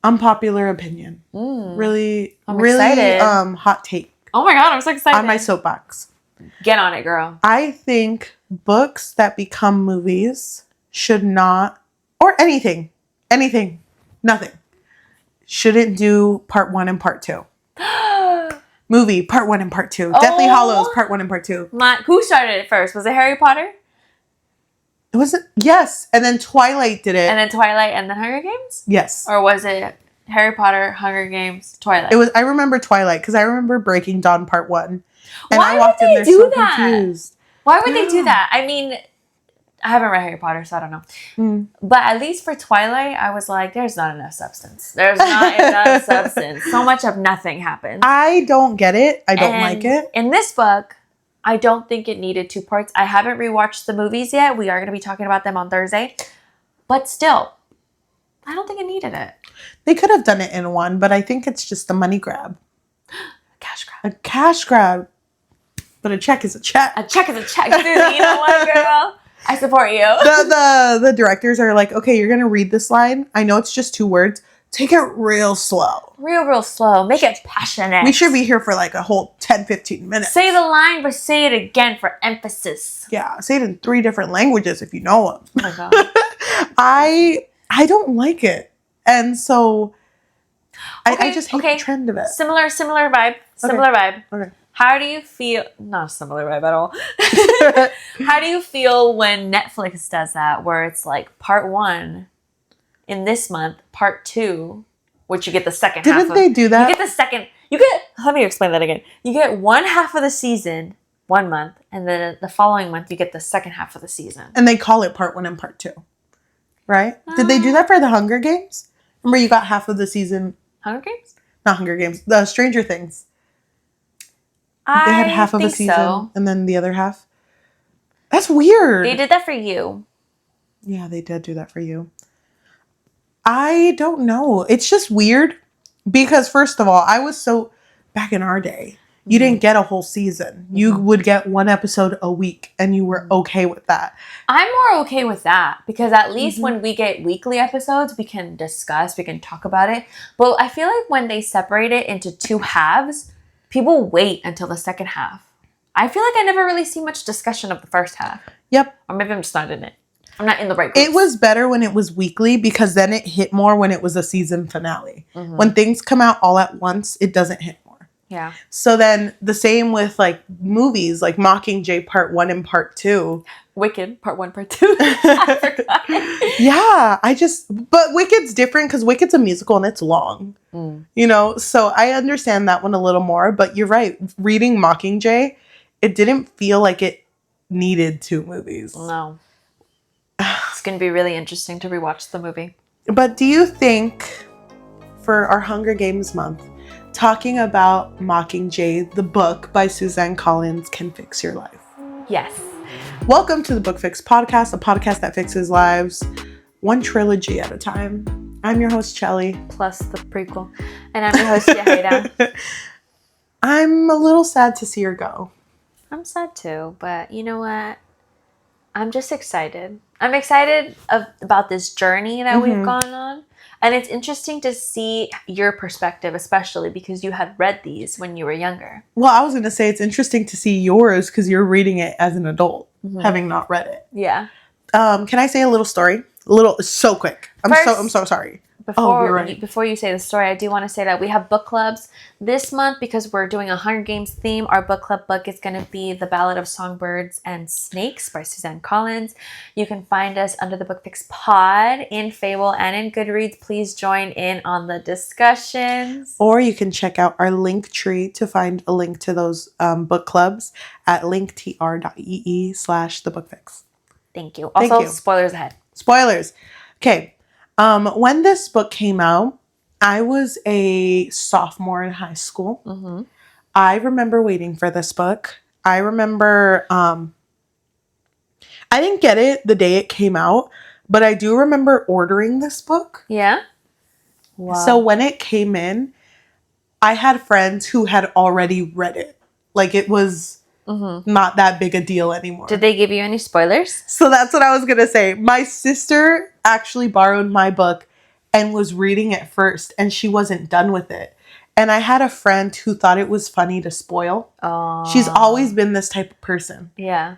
Unpopular opinion. Really, I'm really excited. hot take. Oh my God, I'm so excited. On my soapbox. Get on it, girl. I think books that become movies should not, or anything, nothing, shouldn't do part 1 and part 2. Movie, part 1 and part 2. Deathly Hallows, part 1 and part 2. Who started it first? Was it Harry Potter? It wasn't, yes. And then Twilight did it. And then Twilight and then Hunger Games? Yes. Or was it Harry Potter, Hunger Games, Twilight? It was. I remember Twilight because I remember Breaking Dawn part 1. And Why I walked would in they there do so that? confused. Why would they do that? I mean, I haven't read Harry Potter, so I don't know. But at least for Twilight, I was like, there's not enough substance. There's not enough substance. So much of nothing happens. I don't get it. I don't like it. In this book, I don't think it needed 2 parts. I haven't rewatched the movies yet. We are going to be talking about them on Thursday. But still, I don't think it needed it. They could have done it in 1, but I think it's just a money grab. Cash grab. A cash grab. But a check is a check. A check is a check, Susie. You know what, girl? I support you. The directors are like, okay, you're going to read this line. I know it's just 2 words. Take it real slow. Real slow. Make it passionate. We should be here for like a whole 10, 15 minutes. Say the line, but say it again for emphasis. Yeah, say it in 3 different languages if you know them. Oh my God. I don't like it. And so I just hate the trend of it. Similar vibe. Similar vibe. Okay. How do you feel? Not a similar vibe at all. How do you feel when Netflix does that, where it's like part 1 in this month, part 2, which you get the second half of? Didn't they do that? You get the second. Let me explain that again. You get 1 half of the season 1 month, and then the following month you get the second half of the season. And they call it part 1 and part 2, right? Did they do that for the Hunger Games? Remember, you got half of the season. Hunger Games? Not Hunger Games. The Stranger Things. They had half of a season and then the other half. That's weird. They did that for you. Yeah, they did do that for you. I don't know. It's just weird because, first of all, back in our day, you didn't get a whole season. You would get 1 episode a week and you were okay with that. I'm more okay with that because at least when we get weekly episodes, we can discuss, we can talk about it. But I feel like when they separate it into 2 halves, people wait until the second half. I feel like I never really see much discussion of the first half. Yep. Or maybe I'm just not in it. I'm not in the right groups. It was better when it was weekly because then it hit more when it was a season finale. When things come out all at once, it doesn't hit more. Yeah. So then the same with like movies like Mockingjay part 1 and part 2. Wicked part 1, part 2. I forgot. Yeah, but Wicked's different because Wicked's a musical and it's long. You know, so I understand that one a little more, but you're right. Reading Mockingjay, it didn't feel like it needed 2 movies. No. It's going to be really interesting to rewatch the movie. But do you think for our Hunger Games month, talking about Mockingjay, the book by Suzanne Collins, can fix your life? Yes. Welcome to the Book Fix Podcast, a podcast that fixes lives 1 trilogy at a time. I'm your host, Cheli. Plus the prequel. And I'm your host, Yajaira. I'm a little sad to see her go. I'm sad too, but you know what? I'm just excited. I'm excited about this journey that we've gone on. And it's interesting to see your perspective, especially because you had read these when you were younger. Well, I was going to say it's interesting to see yours because you're reading it as an adult, having not read it. Yeah. Can I say a little story? So quick. I'm so sorry. Before you say the story, I do want to say that we have book clubs this month because we're doing a Hunger Games theme. Our book club book is going to be The Ballad of Songbirds and Snakes by Suzanne Collins. You can find us under the Book Fix Pod in Fable and in Goodreads. Please join in on the discussions. Or you can check out our link tree to find a link to those book clubs at linktr.ee/thebookfix. Thank you. Also, spoilers ahead. Spoilers. Okay. When this book came out, I was a sophomore in high school. I remember waiting for this book. I remember, I didn't get it the day it came out, but I do remember ordering this book. Yeah? Wow. So when it came in, I had friends who had already read it. Like it was not that big a deal anymore. Did they give you any spoilers? So that's what I was going to say. My sister actually borrowed my book and was reading it first, and she wasn't done with it. And I had a friend who thought it was funny to spoil. She's always been this type of person. Yeah.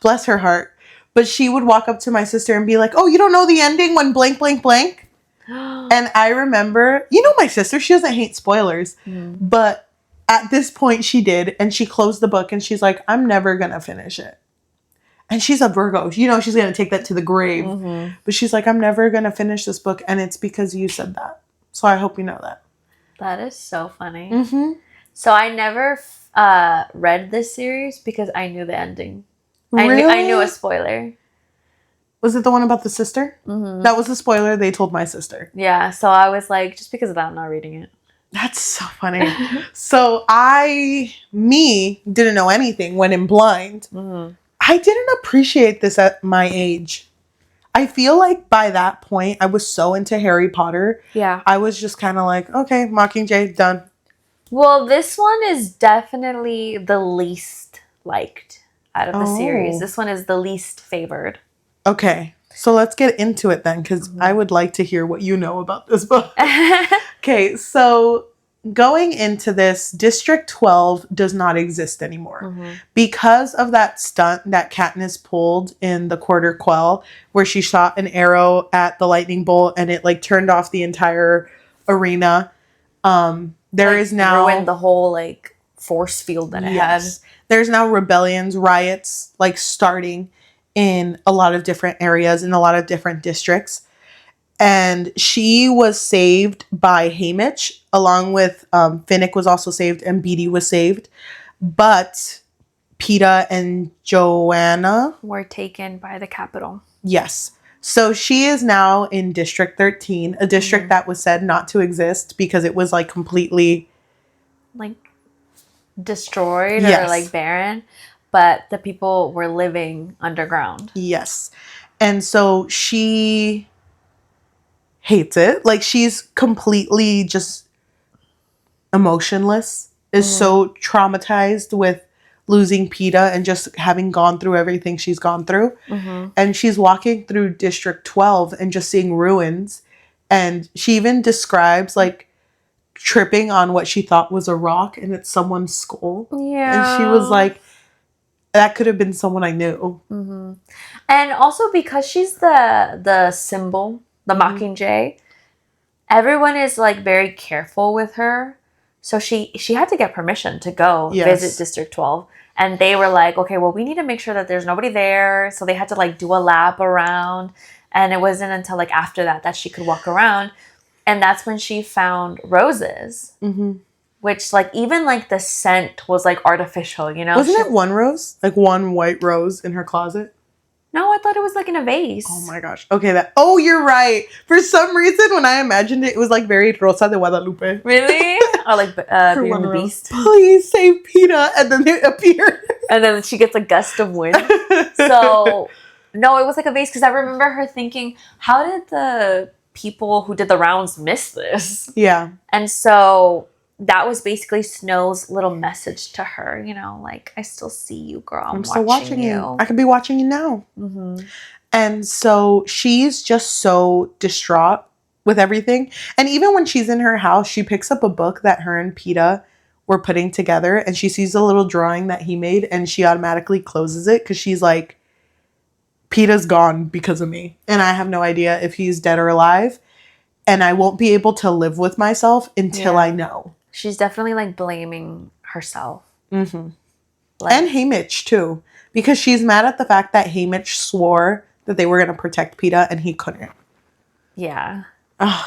Bless her heart. But she would walk up to my sister and be like, oh, you don't know the ending when blank, blank, blank? And I remember, my sister, she doesn't hate spoilers. But at this point she did. And she closed the book and she's like, I'm never going to finish it. And she's a Virgo. She's going to take that to the grave. But she's like, I'm never going to finish this book. And it's because you said that. So I hope you know that. That is so funny. So I never read this series because I knew the ending. Really? I knew a spoiler. Was it the one about the sister? That was the spoiler they told my sister. Yeah, so I was like, just because of that, I'm not reading it. That's so funny. So didn't know anything, went in blind. I didn't appreciate this at my age. I feel like by that point, I was so into Harry Potter. Yeah. I was just kind of like, okay, Mockingjay, done. Well, this one is definitely the least liked out of the series. This one is the least favored. Okay. So let's get into it then, because I would like to hear what you know about this book. Okay, so going into this, District 12 does not exist anymore. Because of that stunt that Katniss pulled in the Quarter Quell, where she shot an arrow at the lightning bolt and it turned off the entire arena. There is now ruined the whole force field that it had. There's now rebellions, riots starting in a lot of different areas, in a lot of different districts. And she was saved by Haymitch, along with Finnick was also saved and Beetee was saved. But Peeta and Joanna were taken by the Capitol. Yes. So she is now in District 13, a district that was said not to exist because it was completely destroyed or barren. But the people were living underground. Yes. And so she hates it. She's completely just emotionless, is so traumatized with losing Peeta and just having gone through everything she's gone through. And she's walking through District 12 and just seeing ruins. And she even describes tripping on what she thought was a rock and it's someone's skull. Yeah. And she was like, that could have been someone I knew. And also because she's the symbol, the Mockingjay, everyone is very careful with her. So she had to get permission to go visit District 12. And they were like, okay, well, we need to make sure that there's nobody there. So they had to do a lap around. And it wasn't until after that she could walk around. And that's when she found roses. Which, even, the scent was, artificial, Wasn't it one rose? One white rose in her closet? No, I thought it was, in a vase. Oh, my gosh. Okay, oh, you're right. For some reason, when I imagined it, it was, very Rosa de Guadalupe. Really? Or, Beauty and the Beast. Please save Peeta. And then they appear. And then she gets a gust of wind. So, no, it was, a vase. Because I remember her thinking, how did the people who did the rounds miss this? Yeah. And so that was basically Snow's little message to her, I still see you, girl. I'm still watching you. I could be watching you now. And so she's just so distraught with everything. And even when she's in her house, she picks up a book that her and Peeta were putting together and she sees a little drawing that he made and she automatically closes it because she's like, Peeta's gone because of me. And I have no idea if he's dead or alive. And I won't be able to live with myself until I know. She's definitely blaming herself. And Haymitch too. Because she's mad at the fact that Haymitch swore that they were going to protect Peeta and he couldn't. Yeah. But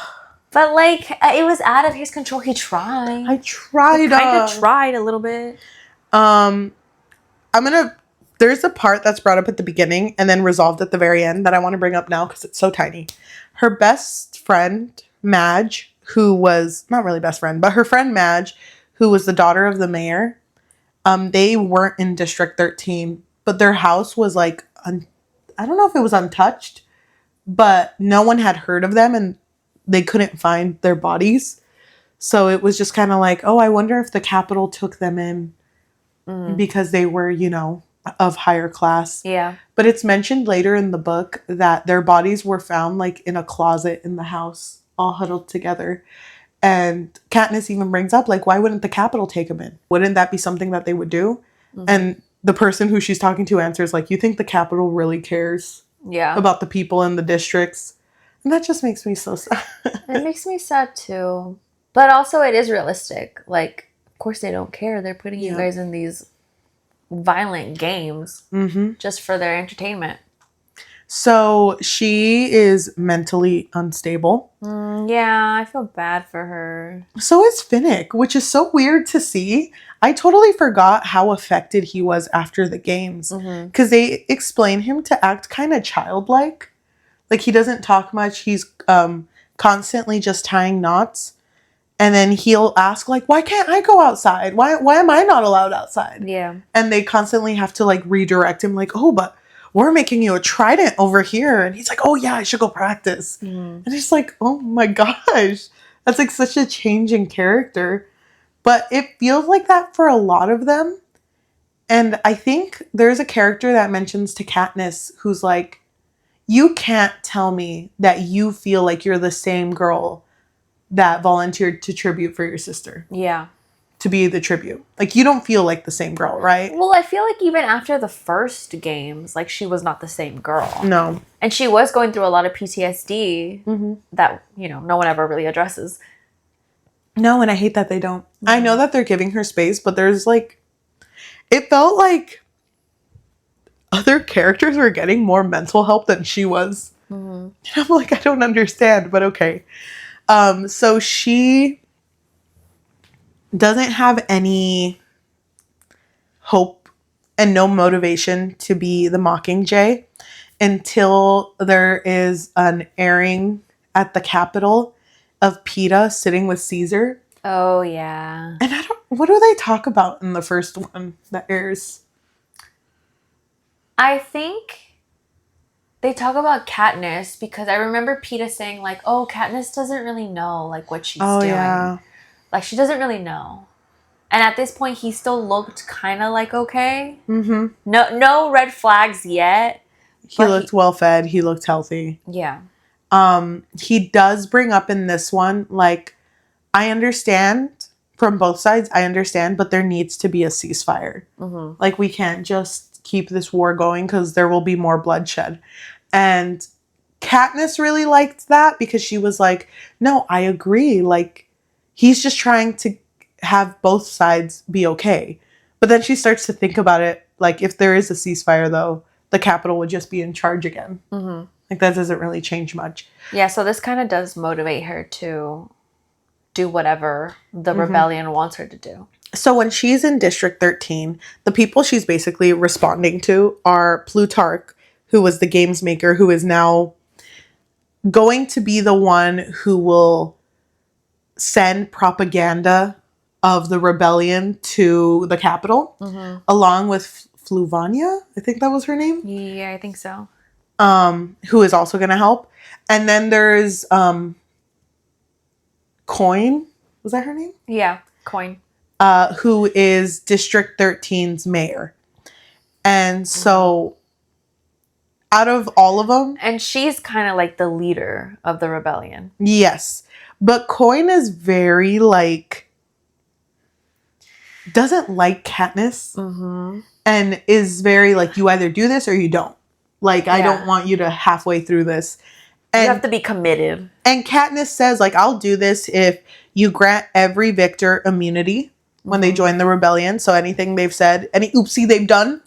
it was out of his control. He tried. I tried. Kind of tried a little bit. There's a part that's brought up at the beginning and then resolved at the very end that I want to bring up now because it's so tiny. Her best friend, Madge, who was not really best friend, but her friend Madge, who was the daughter of the mayor, they weren't in District 13, but their house was I don't know if it was untouched, but no one had heard of them and they couldn't find their bodies. So it was just kind of oh, I wonder if the Capitol took them in because they were, of higher class. Yeah. But it's mentioned later in the book that their bodies were found in a closet in the house all huddled together. And Katniss even brings up, like, why wouldn't the Capitol take him in? Wouldn't that be something that they would do? Mm-hmm. And the person who she's talking to answers, like, you think the Capitol really cares about the people in the districts? And that just makes me so sad. It makes me sad, too. But also, it is realistic. Like, of course they don't care. They're putting you guys in these violent games just for their entertainment. So she is mentally unstable. Yeah, I feel bad for her. So is Finnick, which is so weird to see. I totally forgot how affected he was after the games. Because they explain him to act kind of childlike. Like, he doesn't talk much. He's constantly just tying knots. And then he'll ask, like, why can't I go outside? Why am I not allowed outside? Yeah. And they constantly have to, like, redirect him. Like, oh, but we're making you a trident over here. And he's like, oh, yeah, I should go practice. And it's like, oh, my gosh. That's, like, such a change in character. But it feels like that for a lot of them. And I think there's a character that mentions to Katniss who's like, you can't tell me that you feel like you're the same girl that volunteered to tribute for your sister. Yeah. To be the tribute. Like, you don't feel like the same girl, right? Well, I feel like even after the first games, like, she was not the same girl. No. And she was going through a lot of PTSD that, you know, no one ever really addresses. No, and I hate that they don't. I know that they're giving her space, but there's, like... It felt like other characters were getting more mental help than she was. And I'm like, I don't understand, but okay. So she doesn't have any hope and no motivation to be the Mockingjay until there is an airing at the Capitol of Peeta sitting with Caesar. Oh, yeah. And what do they talk about in the first one that airs? I think they talk about Katniss because I remember Peeta saying, like, oh, Katniss doesn't really know, like, what she's doing. Yeah. Like, she doesn't really know. And at this point, he still looked kind of, like, okay. No red flags yet. He looked well-fed. He looked healthy. Yeah. He does bring up in this one, like, I understand from both sides. I understand, but there needs to be a ceasefire. Like, we can't just keep this war going because there will be more bloodshed. And Katniss really liked that because she was like, no, I agree. Like, he's just trying to have both sides be okay. But then she starts to think about it. Like, if there is a ceasefire, though, the Capitol would just be in charge again. Like, that doesn't really change much. Yeah, so this kind of does motivate her to do whatever the rebellion wants her to do. So when she's in District 13, the people she's basically responding to are Plutarch, who was the games maker, who is now going to be the one who will send propaganda of the rebellion to the Capitol, along with Fluvania, I think that was her name. Yeah, I think so. Who is also going to help. And then there's Coin. Was that her name? Yeah, Coin. Who is District 13's mayor. And so out of all of them... And she's kind of like the leader of the rebellion. Yes. But Coin is very, like... doesn't like Katniss. And is very, like, you either do this or you don't. Like, I don't want you to halfway through this. And, you have to be committed. And Katniss says, like, I'll do this if you grant every victor immunity when they join the rebellion. So anything they've said, any oopsie they've done,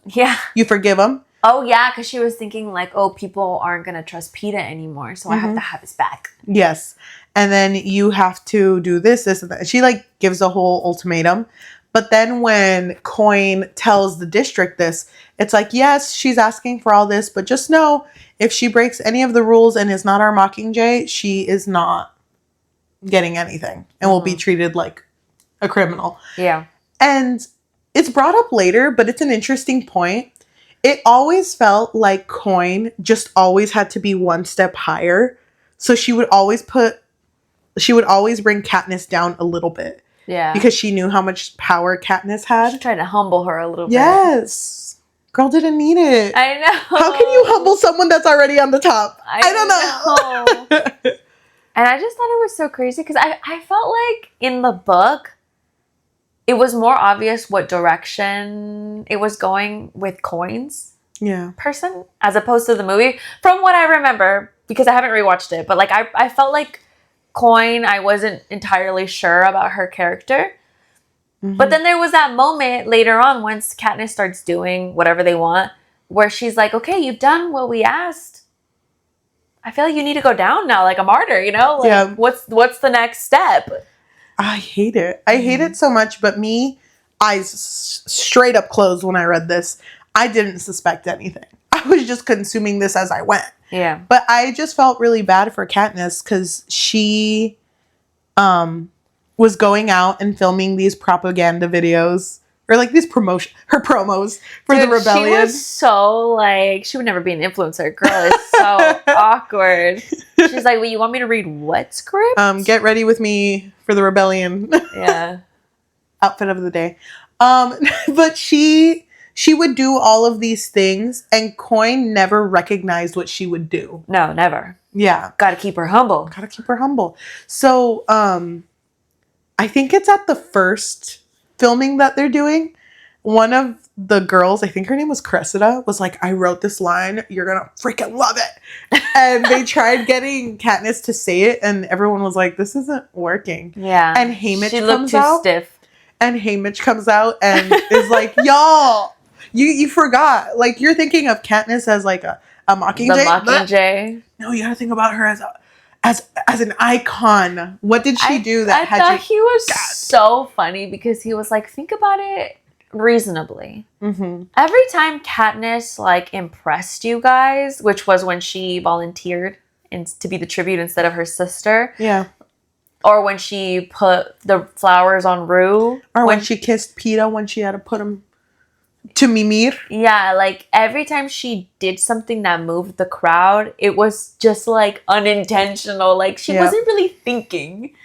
you forgive them. Oh, yeah, because she was thinking, like, oh, people aren't going to trust Peeta anymore, so I have to have his back. Yes. And then you have to do this, and that. She, like, gives a whole ultimatum. But then when Coin tells the district this, it's like, yes, she's asking for all this, but just know, if she breaks any of the rules and is not our Mockingjay, she is not getting anything and will be treated like a criminal. Yeah. And it's brought up later, but it's an interesting point. It always felt like Coin just always had to be one step higher. So she would always bring Katniss down a little bit. Yeah. Because she knew how much power Katniss had. She tried to humble her a little bit. Yes. Girl didn't need it. I know. How can you humble someone that's already on the top? I don't know. And I just thought it was so crazy because I felt like in the book, it was more obvious what direction it was going with Coin's person as opposed to the movie. From what I remember, because I haven't rewatched it, but like I felt like Coin, I wasn't entirely sure about her character. Mm-hmm. But then there was that moment later on once Katniss starts doing whatever they want, where she's like, okay, you've done what we asked. I feel like you need to go down now like a martyr, you know? Like, what's the next step? I hate it. I hate it so much, but eyes straight up closed when I read this. I didn't suspect anything. I was just consuming this as I went. Yeah. But I just felt really bad for Katniss because she was going out and filming these propaganda videos or like these her promos for the rebellion. She was so like, she would never be an influencer. Girl is so awkward. She's like, well, you want me to read what script? Get ready with me for the rebellion. Yeah. Outfit of the day. But she would do all of these things and Coin never recognized what she would do. No, never. Yeah. Gotta keep her humble. So, I think it's at the first filming that they're doing. One of the girls, I think her name was Cressida, was like, I wrote this line. You're going to freaking love it. And they tried getting Katniss to say it. And everyone was like, this isn't working. Yeah. And Haymitch she looked too stiff. And Haymitch comes out and is like, y'all, you forgot. Like, you're thinking of Katniss as like a Mockingjay. The Mockingjay. No, you got to think about her as an icon. What did she do that I thought he was so funny because he was like, think about it reasonably. Mm-hmm. Every time Katniss like impressed you guys, which was when she volunteered to be the tribute instead of her sister. Yeah. Or when she put the flowers on Rue. Or when she kissed Peeta when she had to put him to Mimir. Yeah, like every time she did something that moved the crowd, it was just like unintentional. Like she wasn't really thinking.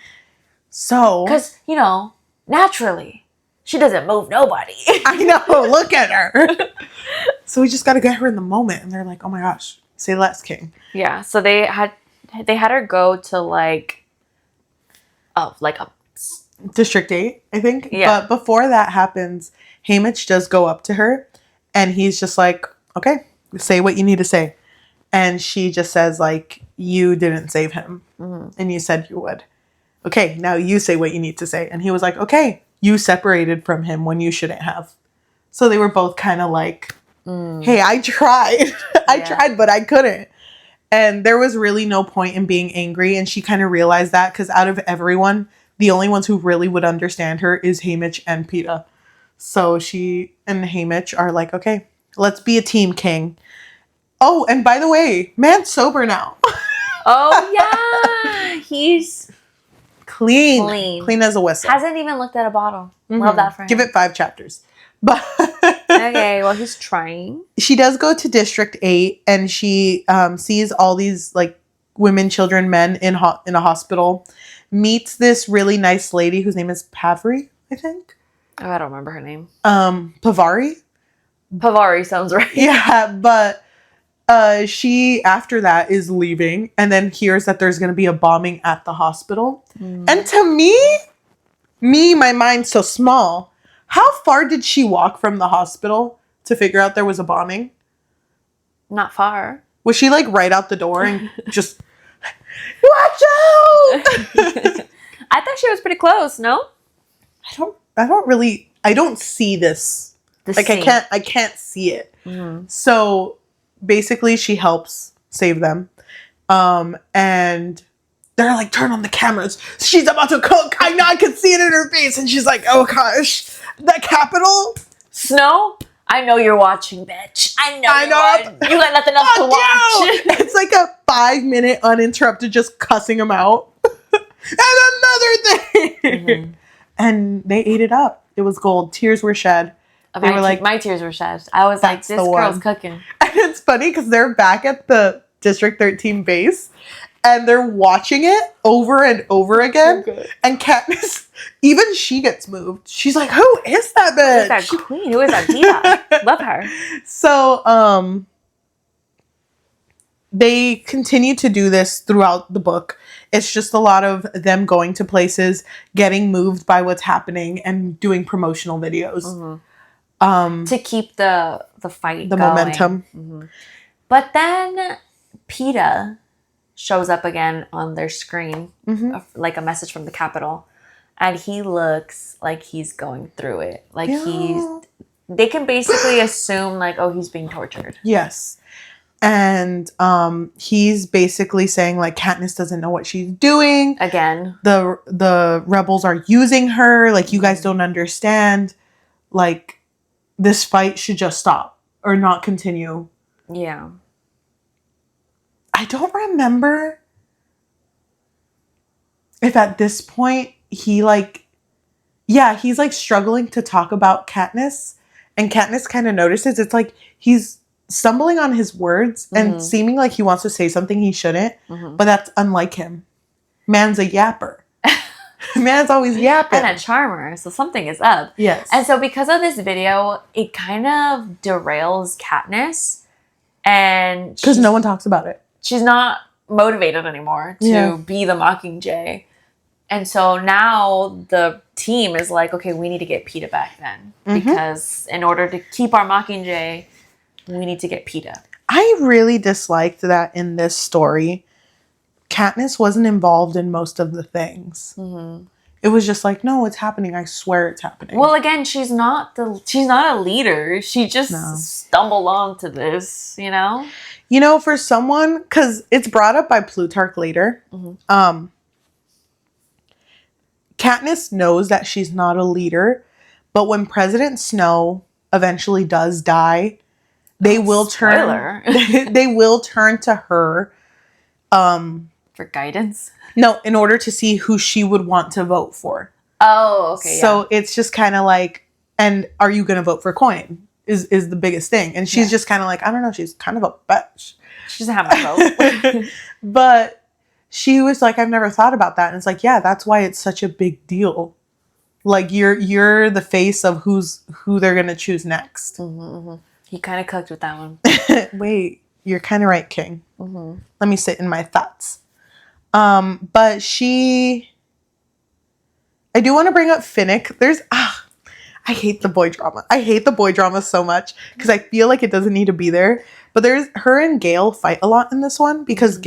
So. Because, you know, naturally, she doesn't move nobody. I know, look at her. So we just got to get her in the moment. And they're like, oh my gosh, say less, King. Yeah, so they had her go to like a District 8, I think. Yeah. But before that happens, Haymitch does go up to her and he's just like, okay, say what you need to say. And she just says like, you didn't save him. Mm-hmm. And you said you would. Okay, now you say what you need to say. And he was like, okay, you separated from him when you shouldn't have. So they were both kind of like, hey, I tried. I tried, but I couldn't. And there was really no point in being angry. And she kind of realized that because out of everyone, the only ones who really would understand her is Haymitch and Peeta. So she and Haymitch are like, okay, let's be a team, King. Oh, and by the way, man's sober now. Oh, yeah. He's clean as a whistle. Hasn't even looked at a bottle. Mm-hmm. Love that for him. Give it 5 chapters. But okay, well, he's trying. She does go to District 8 and she sees all these like women, children, men in a hospital. Meets this really nice lady whose name is Pavari, I think. Oh, I don't remember her name. Pavari? Pavari sounds right. Yeah, but she, after that, is leaving and then hears that there's going to be a bombing at the hospital. And to me, my mind's so small. How far did she walk from the hospital to figure out there was a bombing? Not far. Was she like right out the door and just, watch out? I thought she was pretty close, no? I don't see this. Like scene. I can't see it. Mm-hmm. So basically she helps save them. And they're like, turn on the cameras. She's about to cook. I know, I can see it in her face. And she's like, oh gosh, the Capitol? Snow? I know you're watching, bitch. I know. You got nothing else to watch. It's like a 5-minute uninterrupted just cussing him out. And another thing. Mm-hmm. And they ate it up. It was gold. Tears were shed. They were like, my tears were shed. I was like, this girl's cooking. And it's funny because they're back at the District 13 base and they're watching it over and over again. Okay. And Katniss, even she gets moved. She's like, who is that bitch? Who is that queen? Who is that diva? Love her. So, they continue to do this throughout the book. It's just a lot of them going to places, getting moved by what's happening, and doing promotional videos. To keep the fight The going. momentum. But then Peeta shows up again on their screen, like a message from the Capitol. And he looks like he's going through it. Like they can basically assume like, oh, he's being tortured. Yes. And he's basically saying like Katniss doesn't know what she's doing. Again. The rebels are using her. Like, you guys don't understand. Like, this fight should just stop or not continue. Yeah. I don't remember if at this point he like, yeah, he's like struggling to talk about Katniss, and Katniss kind of notices. It's like he's stumbling on his words and seeming like he wants to say something he shouldn't, but that's unlike him. Man's a yapper. Man's always yapping. And a charmer, so something is up. Yes. And so because of this video, it kind of derails Katniss, and because no one talks about it. She's not motivated anymore to be the Mockingjay. And so now the team is like, okay, we need to get Peeta back then. Because in order to keep our Mockingjay, we need to get Peeta. I really disliked that in this story, Katniss wasn't involved in most of the things. It was just like, no, it's happening. I swear it's happening. Well, again, she's not a leader. She just stumbled onto this, you know? You know, for someone, because it's brought up by Plutarch later, Katniss knows that she's not a leader, but when President Snow eventually does die, they will turn they will turn to her for guidance. No, in order to see who she would want to vote for. Oh, okay. So it's just kind of like, and are you going to vote for Coin? Is the biggest thing. And she's just kind of like, I don't know, she's kind of a bitch. She doesn't have a vote. But she was like, I've never thought about that. And it's like, yeah, that's why it's such a big deal. Like, you're the face of who they're going to choose next. He kind of cooked with that one. Wait, you're kind of right, King. Let me sit in my thoughts. But I do want to bring up Finnick. I hate the boy drama. I hate the boy drama so much because I feel like it doesn't need to be there. But her and Gale fight a lot in this one because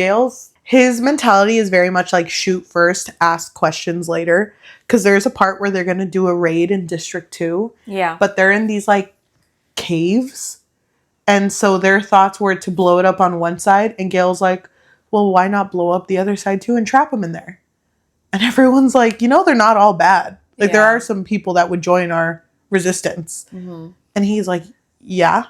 his mentality is very much like shoot first, ask questions later. Because there's a part where they're going to do a raid in District 2. Yeah. But they're in these like caves. And so their thoughts were to blow it up on one side. And Gale's like, well, why not blow up the other side too and trap them in there? And everyone's like, they're not all bad. Like, there are some people that would join our resistance. And he's like, yeah.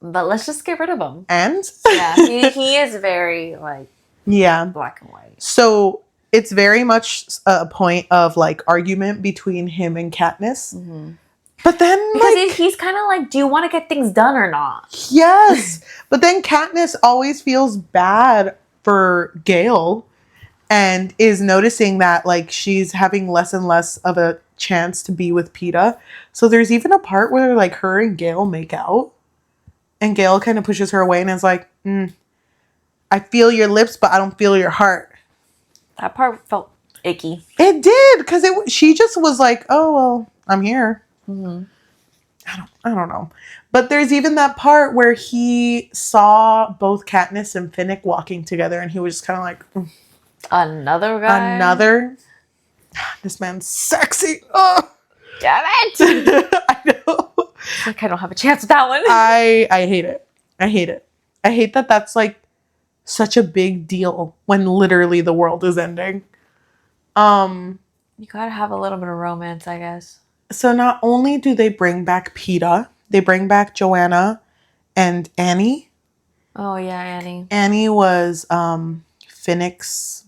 But let's just get rid of him. And? Yeah, he is very, like, black and white. So it's very much a point of, like, argument between him and Katniss. But then, because he's kind of like, do you want to get things done or not? Yes. But then Katniss always feels bad for Gale and is noticing that, like, she's having less and less of a chance to be with Peeta. So there's even a part where, like, her and Gale make out. And Gale kind of pushes her away and is like, I feel your lips, but I don't feel your heart. That part felt icky. It did, because she just was like, oh, well, I'm here. I don't know. But there's even that part where he saw both Katniss and Finnick walking together, and he was just kind of like, another guy? This man's sexy. Oh. Damn it! I know. Like, I don't have a chance with that one. I hate it. I hate that that's like such a big deal when literally the world is ending. You gotta have a little bit of romance, I guess. So not only do they bring back Peeta, they bring back Joanna and Annie. Oh yeah, Annie. Annie was Finnick's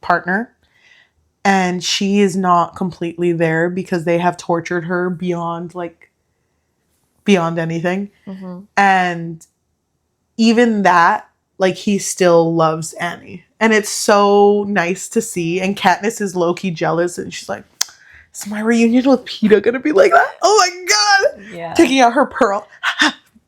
partner. And she is not completely there because they have tortured her beyond anything. And even that, like, he still loves Annie. And it's so nice to see. And Katniss is low-key jealous. And she's like, is my reunion with Peeta going to be like that? Oh, my God. Yeah. Taking out her pearl.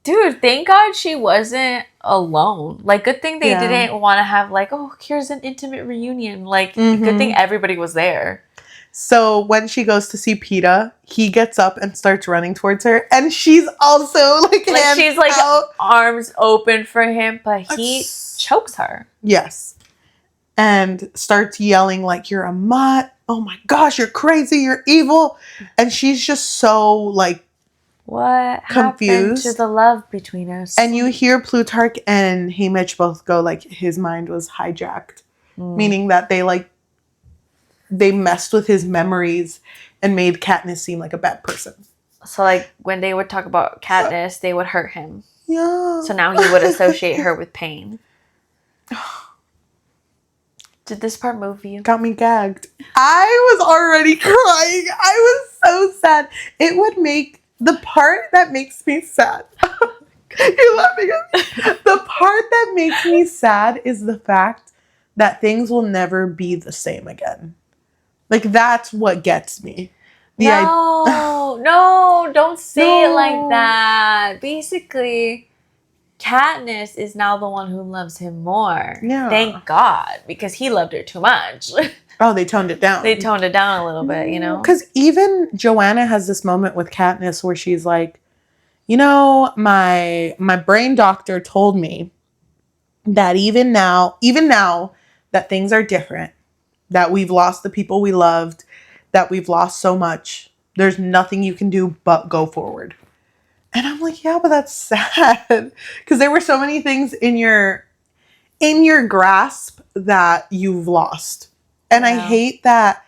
Dude, thank God she wasn't alone. Like, good thing they didn't want to have, like, oh, here's an intimate reunion. Like, good thing everybody was there. So when she goes to see Peeta, he gets up and starts running towards her. And she's also, like she's, like, out. Arms open for him. But he chokes her. Yes. And starts yelling, like, you're a mutt. Oh, my gosh, you're crazy. You're evil. And she's just so, like, what confused. Happened to the love between us? And you hear Plutarch and Haymitch both go, like, his mind was hijacked. Meaning that they messed with his memories and made Katniss seem like a bad person. So, like, when they would talk about Katniss, they would hurt him. Yeah. So now he would associate her with pain. Did this part move you? Got me gagged. I was already crying. I was so sad. It would make... The part that makes me sad... You're laughing at me. The part that makes me sad is the fact that things will never be the same again. Like, that's what gets me. No, don't say it like that. Basically, Katniss is now the one who loves him more. Yeah. Thank God, because he loved her too much. Oh, they toned it down. They toned it down a little bit, you know? Because even Joanna has this moment with Katniss where she's like, you know, my brain doctor told me that even now that things are different, that we've lost the people we loved, that we've lost so much, there's nothing you can do but go forward. And I'm like, yeah, but that's sad. Because there were so many things in your grasp that you've lost. And I hate that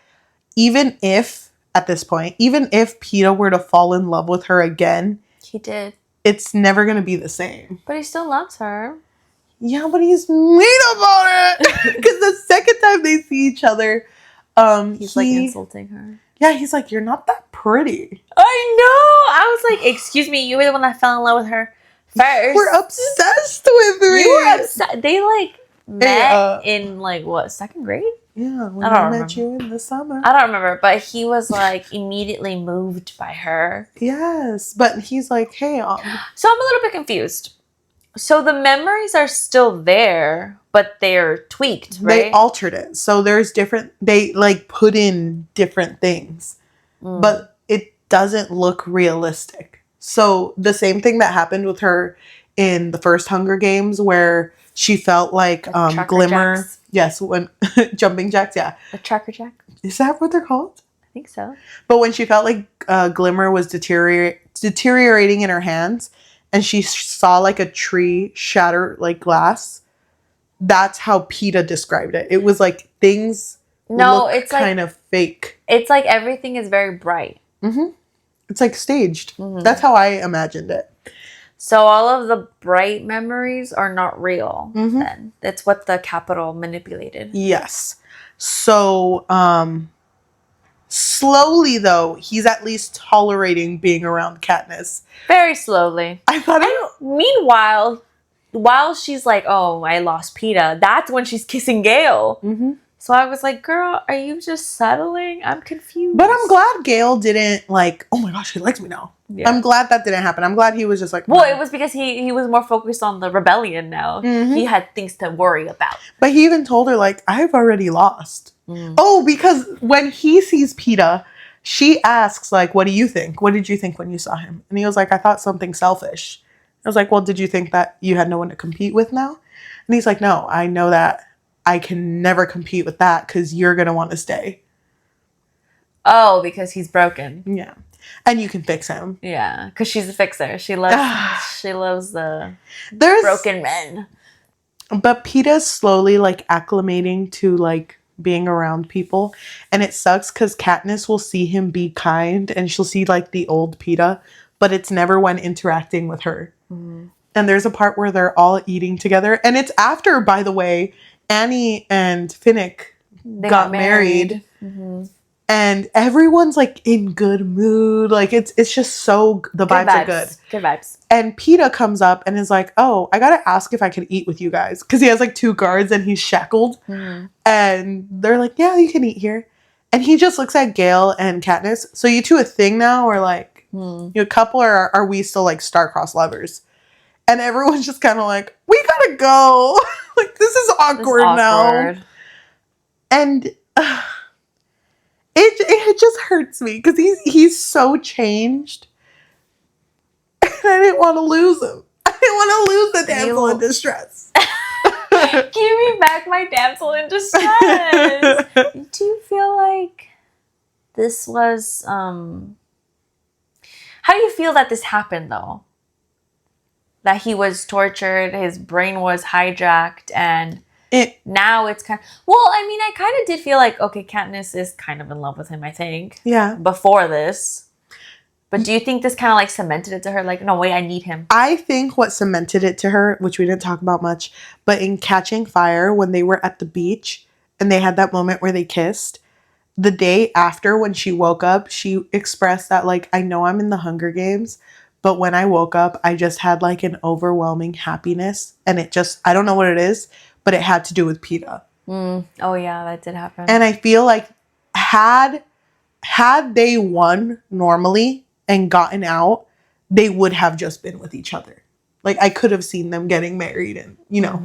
even if, at this point, even if Peeta were to fall in love with her again, he did. It's never going to be the same. But he still loves her. Yeah, but he's mean about it. Because the second time they see each other, he's like insulting her. Yeah, he's like, you're not that pretty. I know. I was like, excuse me, you were the one that fell in love with her first. We're obsessed with me. You were obsessed. They like met in like what, second grade? Yeah, when I met you in the summer. I don't remember, but he was like immediately moved by her. Yes, but he's like, hey. So I'm a little bit confused. So the memories are still there, but they're tweaked, right? They altered it. So there's different, they like put in different things, but it doesn't look realistic. So the same thing that happened with her in the first Hunger Games where she felt like Glimmer. Jacks. Yes, when jumping jacks, yeah. A tracker jack? Is that what they're called? I think so. But when she felt like Glimmer was deteriorating in her hands and she saw like a tree shatter like glass, that's how Peeta described it. It was like things it's kind of fake. It's like everything is very bright. Mm-hmm. It's like staged. Mm-hmm. That's how I imagined it. So all of the bright memories are not real then. That's what the Capitol manipulated. Yes. So slowly though, he's at least tolerating being around Katniss. Very slowly. I thought meanwhile, while she's like, oh, I lost Peeta, that's when she's kissing Gale. Mm-hmm. So I was like, girl, are you just settling? I'm confused. But I'm glad Gale didn't like, oh my gosh, he likes me now. Yeah. I'm glad that didn't happen. I'm glad he was just like... Well, it was because he was more focused on the rebellion now. Mm-hmm. He had things to worry about. But he even told her, like, I've already lost. Mm. Oh, because when he sees Peeta, she asks, like, what do you think? What did you think when you saw him? And he was like, I thought something selfish. I was like, well, did you think that you had no one to compete with now? And he's like, no, I know that I can never compete with that because you're going to want to stay. Oh, because he's broken. Yeah. And you can fix him. Yeah, because she's a fixer. She loves the broken men. But Peeta's slowly like acclimating to like being around people. And it sucks because Katniss will see him be kind and she'll see like the old Peeta, but it's never when interacting with her. Mm-hmm. And there's a part where they're all eating together. And it's after, by the way, Annie and Finnick got married. Mm-hmm. And everyone's like in good mood. Like it's just so, the vibes are good. Good vibes. And Peeta comes up and is like, oh, I got to ask if I can eat with you guys. Because he has like 2 guards and he's shackled. Mm-hmm. And they're like, yeah, you can eat here. And he just looks at Gale and Katniss. So you two a thing now? Or like, you a couple? Or are we still like star-crossed lovers? And everyone's just kind of like, we gotta go. Like, this is awkward now. And it just hurts me because he's so changed. And I didn't want to lose him. I didn't want to lose the damsel in distress. Give me back my damsel in distress. Do you feel like this was how do you feel that this happened though? That he was tortured, his brain was hijacked, and now it's kind of... Well, I mean, I kind of did feel like, okay, Katniss is kind of in love with him, I think. Yeah. Before this. But do you think this kind of like cemented it to her? Like, no, wait, I need him. I think what cemented it to her, which we didn't talk about much, but in Catching Fire, when they were at the beach and they had that moment where they kissed, the day after when she woke up, she expressed that, like, I know I'm in the Hunger Games, but when I woke up, I just had like an overwhelming happiness. And it just, I don't know what it is, but it had to do with Peeta. Oh, yeah, that did happen. And I feel like had they won normally and gotten out, they would have just been with each other. Like, I could have seen them getting married and, you know.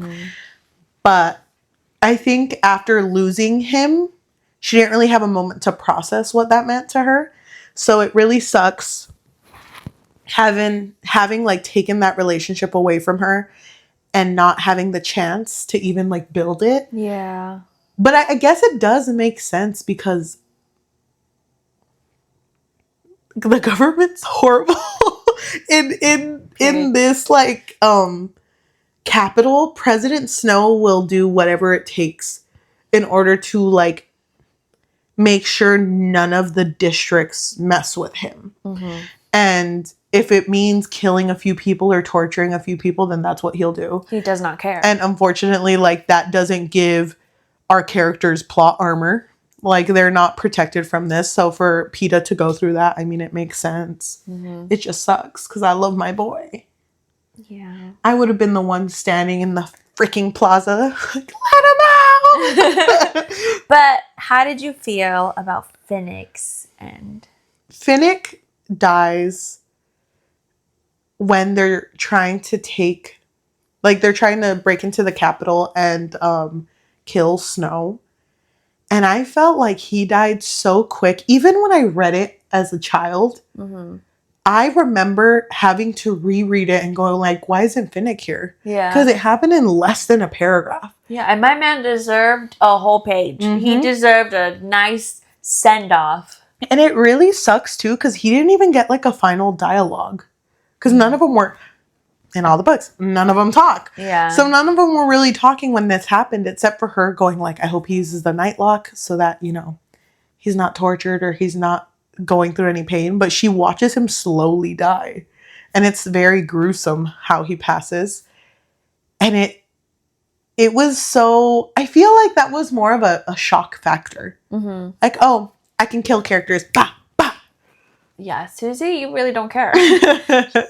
But I think after losing him, she didn't really have a moment to process what that meant to her. So it really sucks having like taken that relationship away from her and not having the chance to even like build it. Yeah. But I guess it does make sense because the government's horrible in this like capital. President Snow will do whatever it takes in order to like make sure none of the districts mess with him. And if it means killing a few people or torturing a few people, then that's what he'll do. He does not care. And unfortunately, like, that doesn't give our characters plot armor. Like, they're not protected from this. So for Peeta to go through that, I mean, it makes sense. It just sucks because I love my boy. Yeah. I would have been the one standing in the freaking plaza. Like, let him out! But how did you feel about Finnick's end? Finnick dies when they're trying to take, like, they're trying to break into the Capitol and kill Snow. And I felt like he died so quick. Even when I read it as a child, I remember having to reread it and go like, why isn't Finnick here? Yeah. Because it happened in less than a paragraph. Yeah, and my man deserved a whole page. He deserved a nice send-off. And it really sucks, too, because he didn't even get, like, a final dialogue. Because none of them were, in all the books, none of them talk. Yeah. So none of them were really talking when this happened, except for her going, like, I hope he uses the nightlock so that, you know, he's not tortured or he's not going through any pain. But she watches him slowly die. And it's very gruesome how he passes. And it was so... I feel like that was more of a shock factor. Like, oh... I can kill characters. Bah, bah. Yeah, Susie, you really don't care. She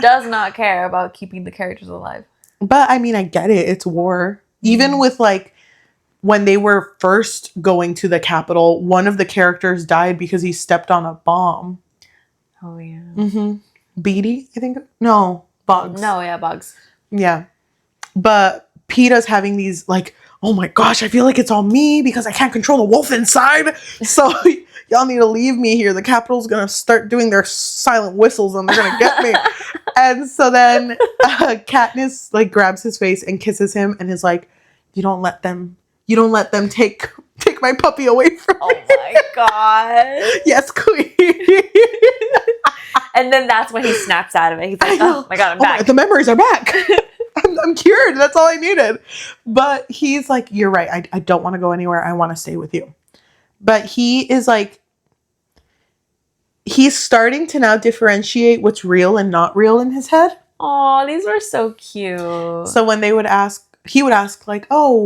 does not care about keeping the characters alive. But, I mean, I get it. It's war. Even with, like, when they were first going to the Capitol, one of the characters died because he stepped on a bomb. Oh, yeah. Beatty, I think? No, Bugs. No, yeah, Bugs. Yeah. But Peeta's having these, like, oh my gosh, I feel like it's all me because I can't control the wolf inside. So... y'all need to leave me here. The Capitol's going to start doing their silent whistles and they're going to get me. And so then Katniss like grabs his face and kisses him and is like, you don't let them take my puppy away from me. Oh my God. Yes, queen. And then that's when he snaps out of it. He's like, oh my God, I'm back. The memories are back. I'm cured. That's all I needed. But he's like, you're right. I don't want to go anywhere. I want to stay with you. But he is like, he's starting to now differentiate what's real and not real in his head. Oh, these were so cute. So when he would ask like, oh,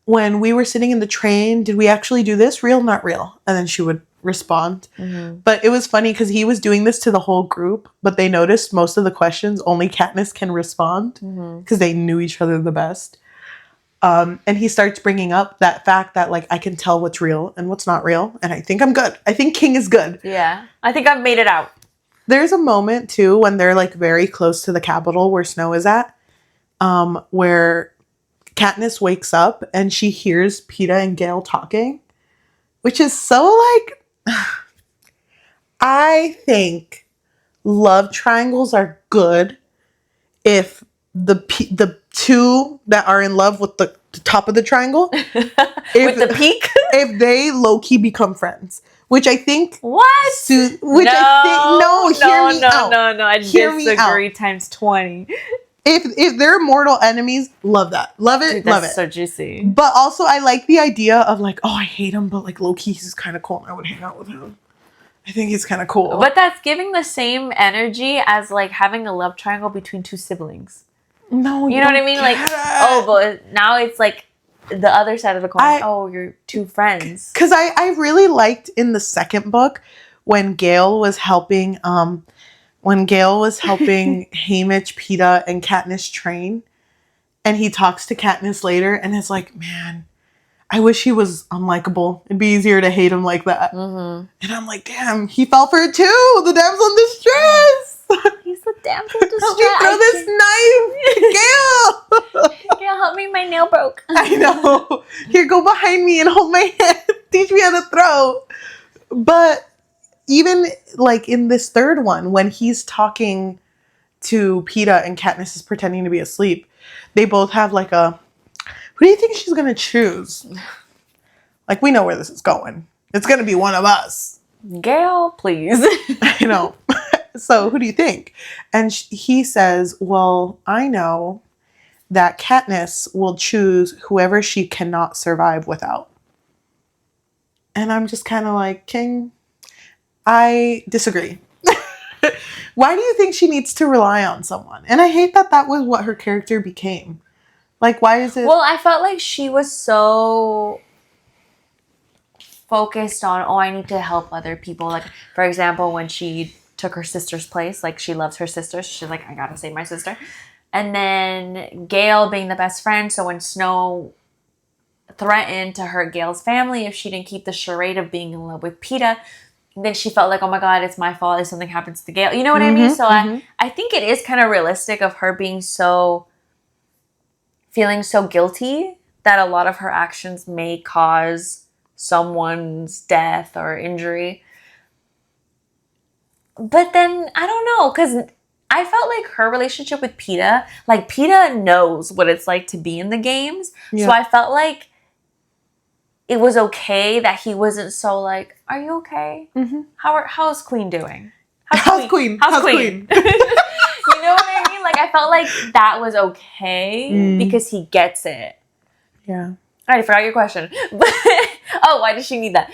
when we were sitting in the train, did we actually do this? Real, not real? And then she would respond. But it was funny because he was doing this to the whole group, but they noticed most of the questions only Katniss can respond because they knew each other the best. And he starts bringing up that fact that, like, I can tell what's real and what's not real. And I think I'm good. I think King is good. Yeah. I think I've made it out. There's a moment too when they're like very close to the Capitol where Snow is at, where Katniss wakes up and she hears Peeta and Gale talking, which is so like, I think love triangles are good if the two that are in love with the top of the triangle, with the peak, if they low key become friends, which I think what? I think no, hear me out. No, I disagree times 20. If they're mortal enemies, love that, love it, Dude, love that's it. so juicy. But also, I like the idea of like, oh, I hate him, but like low key, he's kind of cool, and I would hang out with him. I think he's kind of cool. But that's giving the same energy as like having a love triangle between two siblings. No, you know what I mean? Like, oh, but now it's like the other side of the coin. You're two friends. Because I really liked in the second book when Gale was helping Haymitch, Peeta, and Katniss train, and he talks to Katniss later, and it's like, man, I wish he was unlikable. It'd be easier to hate him like that. Mm-hmm. And I'm like, damn, he fell for it too. The damsel in distress. He's the damsel in distress. Help me throw this knife, Gale. Gale, help me. My nail broke. I know. Here, go behind me and hold my hand. Teach me how to throw. But even like in this third one, when he's talking to Peeta and Katniss is pretending to be asleep, they both have like a, who do you think she's going to choose? Like, we know where this is going. It's going to be one of us. Gale, please. I know. So, who do you think? And he says, well, I know that Katniss will choose whoever she cannot survive without. And I'm just kind of like, King, I disagree. Why do you think she needs to rely on someone? And I hate that that was what her character became. Like, why is it... Well, I felt like she was so focused on, I need to help other people. Like, for example, when she took her sister's place, like, she loves her sister. She's like, I gotta save my sister. And then Gale being the best friend. So when Snow threatened to hurt Gale's family if she didn't keep the charade of being in love with Peeta, then she felt like, oh my God, it's my fault if something happens to Gale. You know what I mean? So I think it is kind of realistic of her being feeling so guilty that a lot of her actions may cause someone's death or injury. But then, I don't know, because I felt like her relationship with Peeta, like Peeta knows what it's like to be in the games. Yeah. So I felt like it was okay that he wasn't so like, are you okay? Mm-hmm. How's Queen doing? How's Queen? You know what I mean? Like, I felt like that was okay because he gets it. Yeah. All right, I forgot your question. Why does she need that?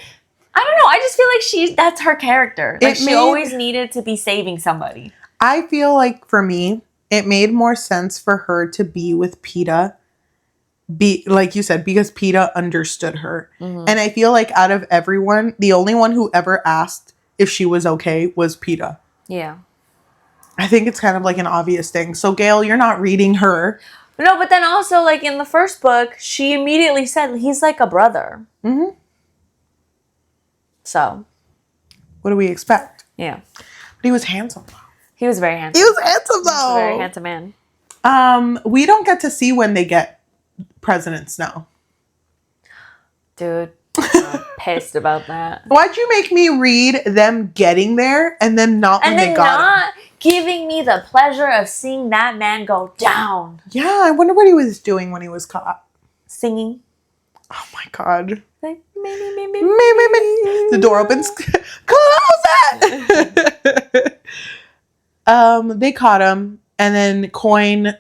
I don't know. I just feel like that's her character. Like, she always needed to be saving somebody. I feel like, for me, it made more sense for her to be with Peeta, like you said, because Peeta understood her. Mm-hmm. And I feel like out of everyone, the only one who ever asked if she was okay was Peeta. Yeah. I think it's kind of like an obvious thing. So, Gale, you're not reading her. No, but then also, like, in the first book, she immediately said he's like a brother. Mm-hmm. So. What do we expect? Yeah. But he was handsome, though. He was very handsome. He was handsome, though. He was a very handsome man. We don't get to see when they get President Snow. Dude. I'm pissed about that. Why'd you make me read them getting there and then not when they got him? Giving me the pleasure of seeing that man go down. Yeah, I wonder what he was doing when he was caught. Singing. Oh my God. Like, me. The door opens. Close it! They caught him, and then Coin...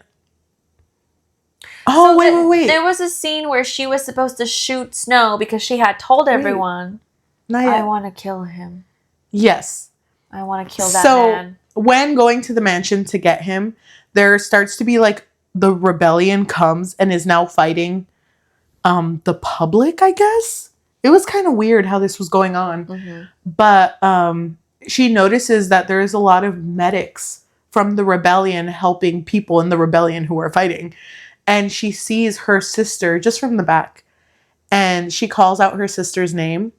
Oh, so wait. There was a scene where she was supposed to shoot Snow because she had told everyone, I want to kill him. Yes. I want to kill that man. So, when going to the mansion to get him, there starts to be like the rebellion comes and is now fighting the public, I guess. It was kind of weird how this was going on. Mm-hmm. But she notices that there is a lot of medics from the rebellion helping people in the rebellion who are fighting. And she sees her sister just from the back. And she calls out her sister's name.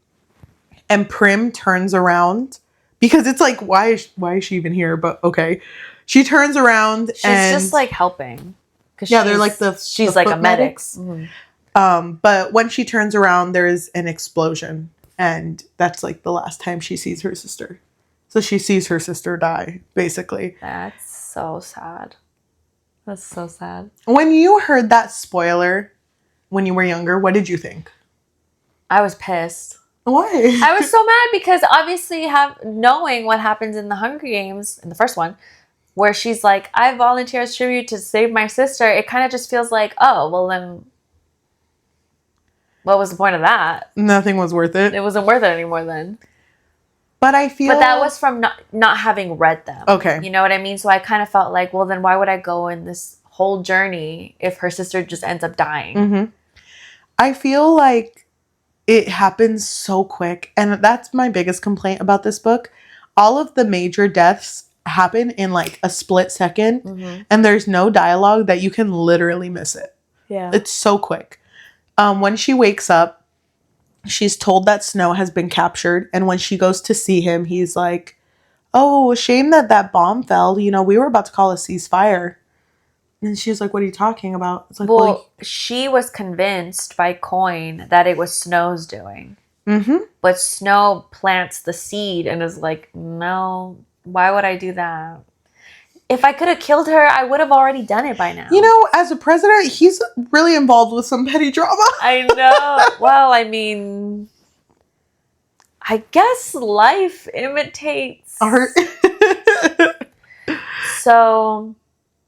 And Prim turns around Because it's like, why is she even here? But okay. She turns around She's and just like helping. Yeah, they're like she's the like a foot medic. medics. But when she turns around, there's an explosion. And that's like the last time she sees her sister. So she sees her sister die, basically. That's so sad. That's so sad. When you heard that spoiler when you were younger, what did you think? I was pissed. Why? I was so mad because obviously knowing what happens in the Hunger Games, in the first one, where she's like, I volunteer as tribute to save my sister, it kind of just feels like, oh, well then, what was the point of that? Nothing was worth it. It wasn't worth it anymore then. But I feel... But that was from not having read them. Okay. You know what I mean? So I kind of felt like, well, then why would I go in this whole journey if her sister just ends up dying? Mm-hmm. I feel like it happens so quick. And that's my biggest complaint about this book. All of the major deaths happen in like a split second. Mm-hmm. And there's no dialogue that you can literally miss it. Yeah. It's so quick. When she wakes up, she's told that Snow has been captured. And when she goes to see him, he's like, oh, shame that bomb fell. You know, we were about to call a ceasefire. And she's like, what are you talking about? It's like, well, she was convinced by Coin that it was Snow's doing. Mm-hmm. But Snow plants the seed and is like, no, why would I do that? If I could have killed her, I would have already done it by now. You know, as a president, he's really involved with some petty drama. I know. Well, I mean, I guess life imitates art. So...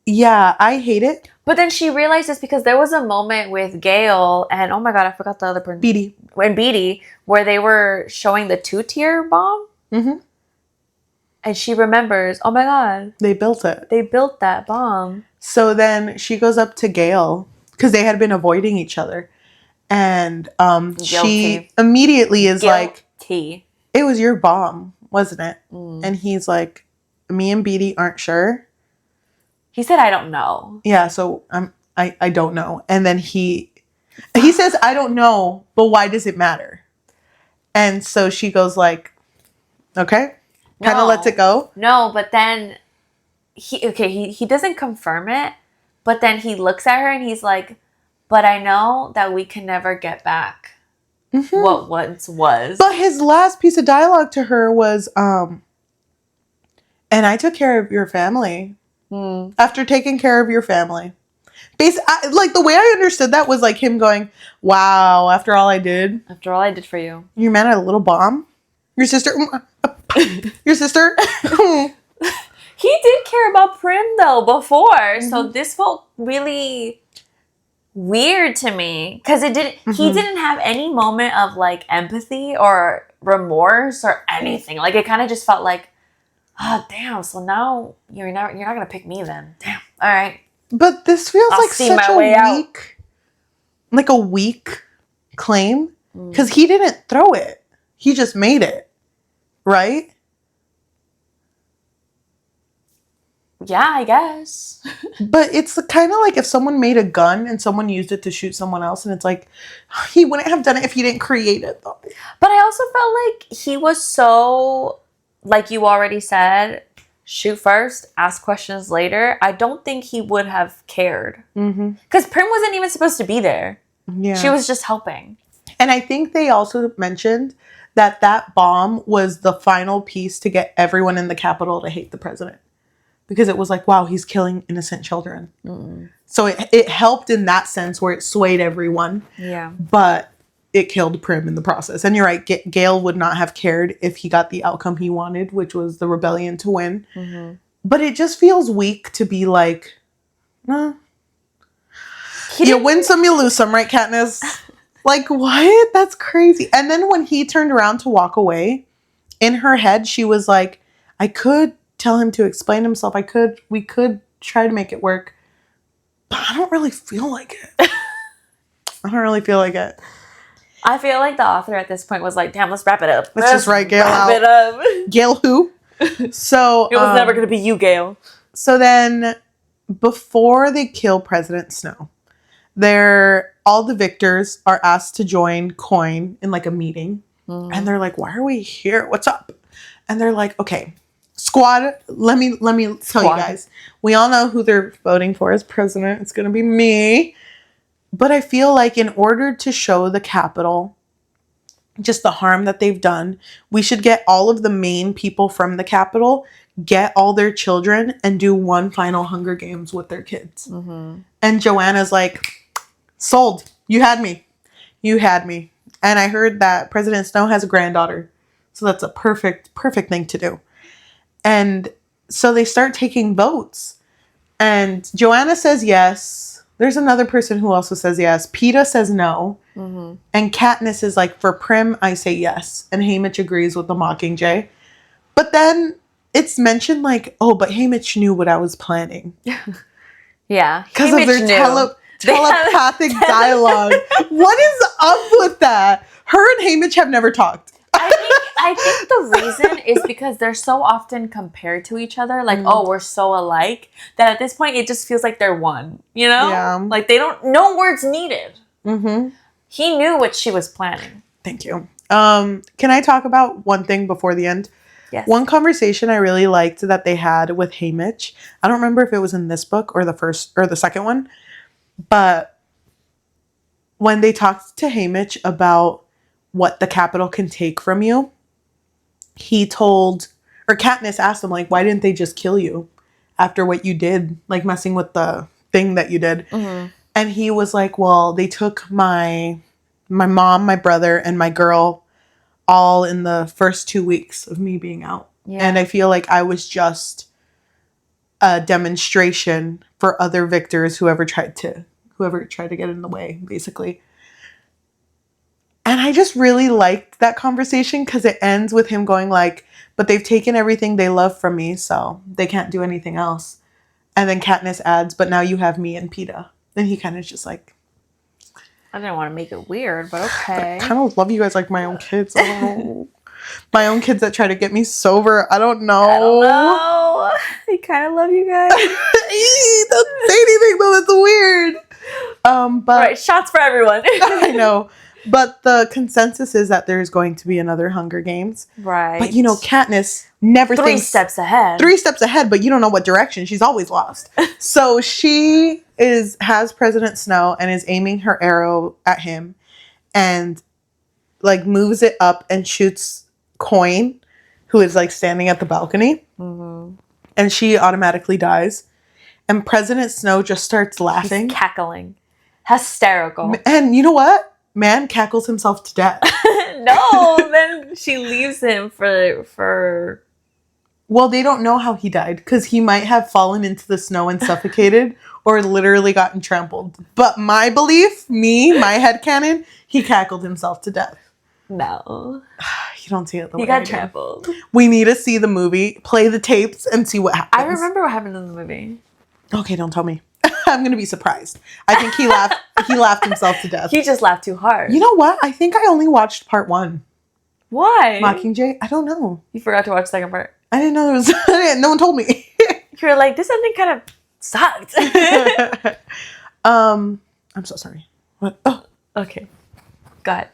yeah, I hate it. But then she realized this because there was a moment with Gale and, oh my God, I forgot the other person. Beetee. And Beetee, where they were showing the 2-tier bomb. Mm-hmm. And she remembers, oh my God. They built it. They built that bomb. So then she goes up to Gale because they had been avoiding each other. And she immediately is like, it was your bomb, wasn't it? Mm. And he's like, me and Beetee aren't sure. He said, I don't know. Yeah, so I don't know. And then he says, I don't know, but why does it matter? And so she goes like, okay. Kind of lets it go. No, but then he doesn't confirm it, but then he looks at her and he's like, but I know that we can never get back what once was. But his last piece of dialogue to her was, and I took care of your family. After taking care of your family. Like the way I understood that was like him going, wow, after all I did. After all I did for you. Your man had a little bomb? Your sister? Your sister? He did care about Prim though before. Mm-hmm. So this felt really weird to me. Because he didn't have any moment of like empathy or remorse or anything. Like it kind of just felt like, oh, damn. So now you're not going to pick me then. Damn. All right. But this feels like such a weak claim. Because he didn't throw it. He just made it. Right? Yeah, I guess. But it's kind of like if someone made a gun and someone used it to shoot someone else. And it's like, he wouldn't have done it if he didn't create it, though. But I also felt like he was so... like you already said, shoot first, ask questions later. I don't think he would have cared. Because Prim wasn't even supposed to be there. Yeah. She was just helping. And I think they also mentioned that bomb was the final piece to get everyone in the Capitol to hate the president. Because it was like, wow, he's killing innocent children. So it helped in that sense where it swayed everyone. Yeah. But... it killed Prim in the process. And you're right, Gale would not have cared if he got the outcome he wanted, which was the rebellion to win. But it just feels weak to be like, you win some, you lose some, right, Katniss? Like, what? That's crazy. And then when he turned around to walk away, in her head, she was like, I could tell him to explain himself. We could try to make it work. But I don't really feel like it. I don't really feel like it. I feel like the author at this point was like, damn, let's wrap it up. Let's just write Gale out. Wrap it up. Gale who? So... it was never going to be you, Gale. So then, before they kill President Snow, all the victors are asked to join Coin in like a meeting. And they're like, why are we here? What's up? And they're like, okay, squad, let me tell you guys. We all know who they're voting for as president. It's going to be me. But I feel like in order to show the Capitol just the harm that they've done, we should get all of the main people from the Capitol, get all their children, and do one final Hunger Games with their kids. Mm-hmm. And Joanna's like, sold. You had me. You had me. And I heard that President Snow has a granddaughter. So that's a perfect thing to do. And so they start taking votes. And Joanna says yes. There's another person who also says yes. Peeta says no. Mm-hmm. And Katniss is like, for Prim, I say yes. And Haymitch agrees with the Mockingjay. But then it's mentioned like, oh, but Haymitch knew what I was planning. Yeah. Because of their telepathic dialogue. What is up with that? Her and Haymitch have never talked. I think the reason is because they're so often compared to each other. Like, oh, we're so alike. That at this point, it just feels like they're one. You know? Yeah. Like, they don't... No words needed. Mm-hmm. He knew what she was planning. Thank you. Can I talk about one thing before the end? Yes. One conversation I really liked that they had with Haymitch. I don't remember if it was in this book or the first or the second one. But when they talked to Haymitch about what the Capitol can take from you, Katniss asked him, like, why didn't they just kill you after what you did, like messing with the thing that you did? Mm-hmm. And he was like, well, they took my mom, my brother, and my girl all in the first 2 weeks of me being out. Yeah. And I feel like I was just a demonstration for other victors, whoever tried to get in the way, basically. And I just really liked that conversation because it ends with him going like, but they've taken everything they love from me, so they can't do anything else. And then Katniss adds, but now you have me and Peeta. And he kind of just like... I didn't want to make it weird, but okay. I kind of love you guys like my own kids. I don't know. My own kids that try to get me sober. I don't know. I kind of love you guys. Don't say anything though. That's weird. But all right, shots for everyone. I know. But the consensus is that there's going to be another Hunger Games. Right. But, Katniss never thinks... 3 steps ahead. 3 steps ahead, but you don't know what direction. She's always lost. So she has President Snow and is aiming her arrow at him and, like, moves it up and shoots Coin, who is, like, standing at the balcony. Mm-hmm. And she automatically dies. And President Snow just starts laughing. He's cackling. Hysterical. And you know what? Man cackles himself to death. No, then she leaves him for... Well, they don't know how he died because he might have fallen into the snow and suffocated or literally gotten trampled. But my belief, my headcanon, he cackled himself to death. No. You don't see it the way he got trampled. We need to see the movie, play the tapes, and see what happens. I remember what happened in the movie. Okay, don't tell me. I'm going to be surprised. I think he laughed himself to death. He just laughed too hard. You know what? I think I only watched part 1. Why? Mockingjay? I don't know. You forgot to watch the second part. I didn't know there was... No one told me. You were like, this ending kind of sucked. I'm so sorry. What? Oh. Okay. Go ahead.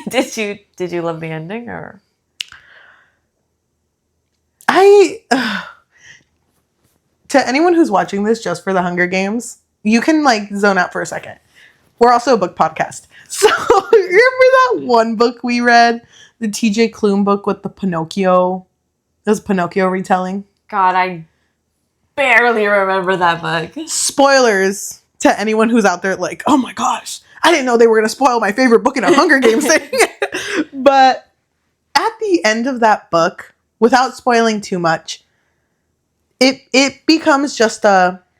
Did you love the ending or? To anyone who's watching this just for the Hunger Games, you can like zone out for a second. We're also a book podcast. So remember that one book we read? The TJ Klune book with the Pinocchio. It was Pinocchio retelling. God, I barely remember that book. Spoilers to anyone who's out there like, oh my gosh, I didn't know they were going to spoil my favorite book in a Hunger Games thing. But at the end of that book, without spoiling too much, it becomes just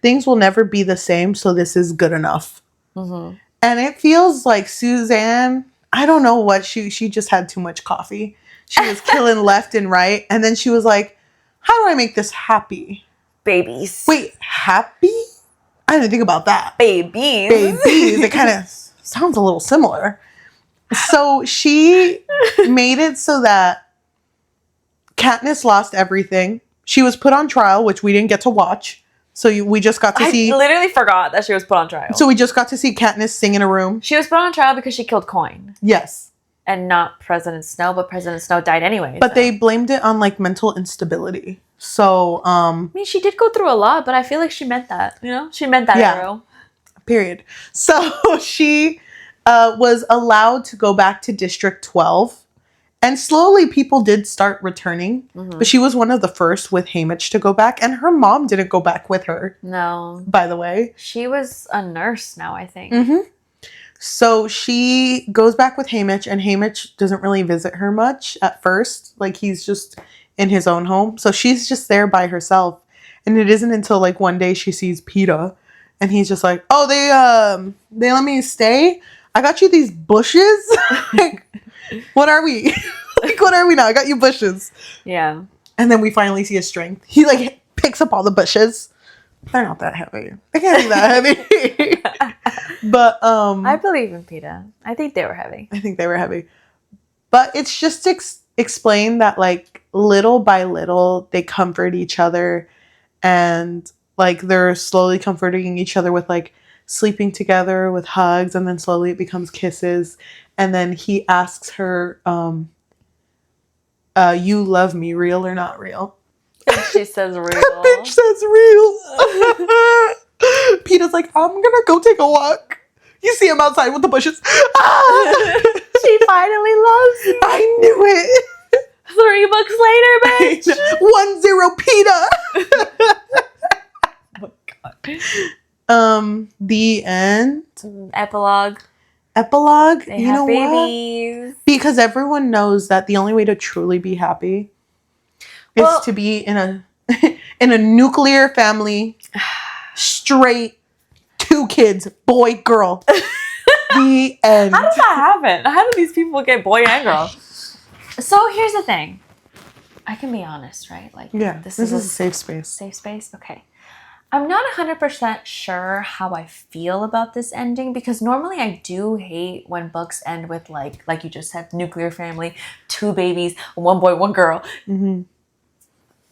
things will never be the same, so this is good enough. Mm-hmm. And it feels like Suzanne, I don't know what, she just had too much coffee. She was killing left and right. And then she was like, how do I make this happy? Babies. Wait, happy? I didn't think about that. Babies. It kind of sounds a little similar. So she made it so that Katniss lost everything. She was put on trial, which we didn't get to watch. So we just got to see... I literally forgot that she was put on trial. So we just got to see Katniss sing in a room. She was put on trial because she killed Coin. Yes. And not President Snow, but President Snow died anyway. But they blamed it on like mental instability. So, I mean, she did go through a lot, but I feel like she meant that. You know, she meant that arrow. Period. So she was allowed to go back to District 12. And slowly people did start returning. But she was one of the first with Haymitch to go back. And her mom didn't go back with her. No. By the way. She was a nurse now, I think. Mm-hmm. So she goes back with Haymitch. And Haymitch doesn't really visit her much at first. Like, he's just in his own home. So she's just there by herself. And it isn't until like one day she sees Peeta. And he's just like, oh, they let me stay? I got you these bushes? Like, what are we? Like, what are we now? I got you bushes. Yeah. And then we finally see his strength. He, like, picks up all the bushes. They're not that heavy. They can't be that heavy. But, I believe in Peeta. I think they were heavy. I think they were heavy. But it's just to explain that, like, little by little, they comfort each other. And, like, they're slowly comforting each other with, like, sleeping together with hugs. And then slowly it becomes kisses. And then he asks her, you love me, real or not real? And she says real. That bitch says real. Peeta's like, I'm gonna go take a walk. You see him outside with the bushes. Ah! She finally loves you. I knew it. 3 books later, bitch. 1-0 Peeta. Oh my god. The end. Epilogue. They You have know babies. what? Because everyone knows that the only way to truly be happy is to be in a in a nuclear family, straight, 2 kids, boy, girl. The end. How does that happen? How do these people get boy and girl? So here's the thing. I can be honest, right? Like, Yeah, this is a safe space. Safe space? Okay. I'm not 100% sure how I feel about this ending because normally I do hate when books end with like you just said, nuclear family, 2 babies, 1 boy, 1 girl. Mm-hmm.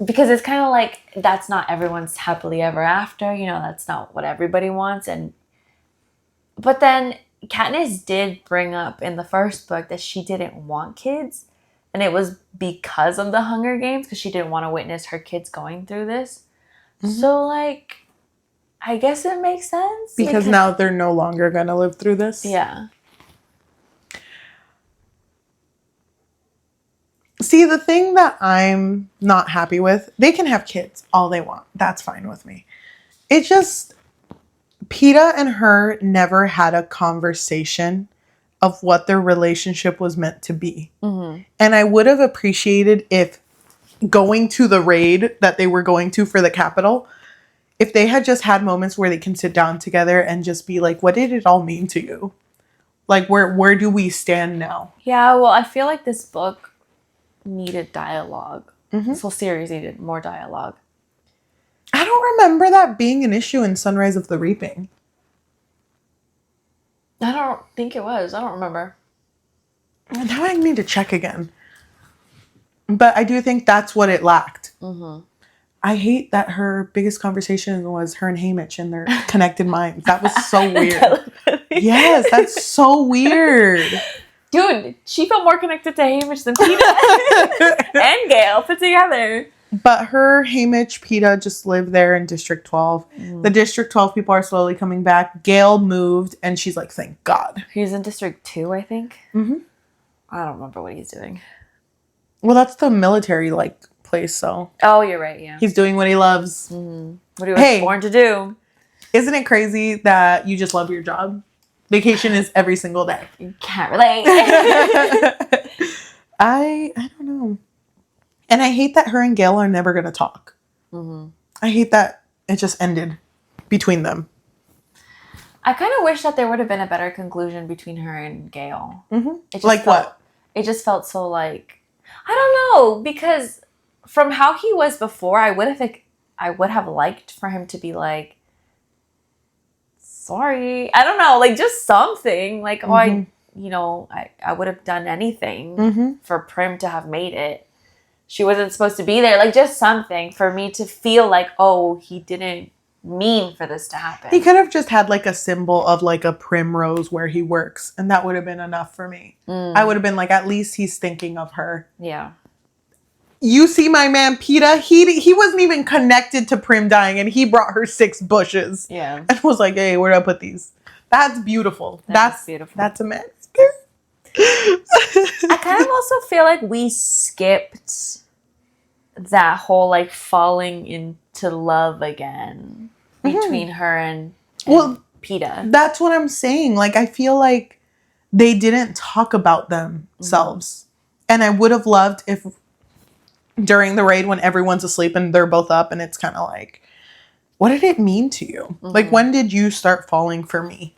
Because it's kind of like that's not everyone's happily ever after. You know, that's not what everybody wants. But then Katniss did bring up in the first book that she didn't want kids. And it was because of the Hunger Games because she didn't want to witness her kids going through this. Mm-hmm. So, like, I guess it makes sense. Because now they're no longer going to live through this. Yeah. See, the thing that I'm not happy with, they can have kids all they want. That's fine with me. It just, Peeta and her never had a conversation of what their relationship was meant to be. Mm-hmm. And I would have appreciated if going to the raid that they were going to for the Capitol, if they had just had moments where they can sit down together and just be like, what did it all mean to you? Like, where do we stand now? Yeah, well, I feel like this book needed dialogue. Mm-hmm. This whole series needed more dialogue. I don't remember that being an issue in Sunrise of the Reaping. I don't think it was. I don't remember. Now I need to check again. But I do think that's what it lacked. Mm-hmm. I hate that her biggest conversation was her and Haymitch and their connected minds. That was so weird. Yes, that's so weird. Dude, she felt more connected to Haymitch than Peeta and Gale put together. But her, Haymitch, Peeta just live there in District 12. Mm. The District 12 people are slowly coming back. Gale moved, and she's like, thank God. He's in District 2, I think. Mm-hmm. I don't remember what he's doing. Well, that's the military, like, place, so. Oh, you're right, yeah. He's doing what he loves. Mm-hmm. What he was born to do. Isn't it crazy that you just love your job? Vacation is every single day. You can't relate. I don't know. And I hate that her and Gale are never going to talk. Mm-hmm. I hate that it just ended between them. I kind of wish that there would have been a better conclusion between her and Gale. Mm-hmm. Like what? It just felt so like... I don't know, because from how he was before, I would have liked for him to be like, sorry. I don't know, like just something. Like, I would have done anything for Prim to have made it. She wasn't supposed to be there. Like, just something for me to feel like, oh, he didn't mean for this to happen. He could have just had like a symbol of like a primrose where he works, and that would have been enough for me. I would have been like, at least he's thinking of her. Yeah. You see my man Peeta, he wasn't even connected to Prim dying, and he brought her 6 bushes. Yeah. And was like, hey, where do I put these? That's beautiful. That's beautiful. That's a man. I kind of also feel like we skipped that whole like falling into love again between her and Peeta. That's what I'm saying. Like, I feel like they didn't talk about themselves. And I would have loved if during the raid when everyone's asleep and they're both up and it's kind of like, what did it mean to you? Like, when did you start falling for me?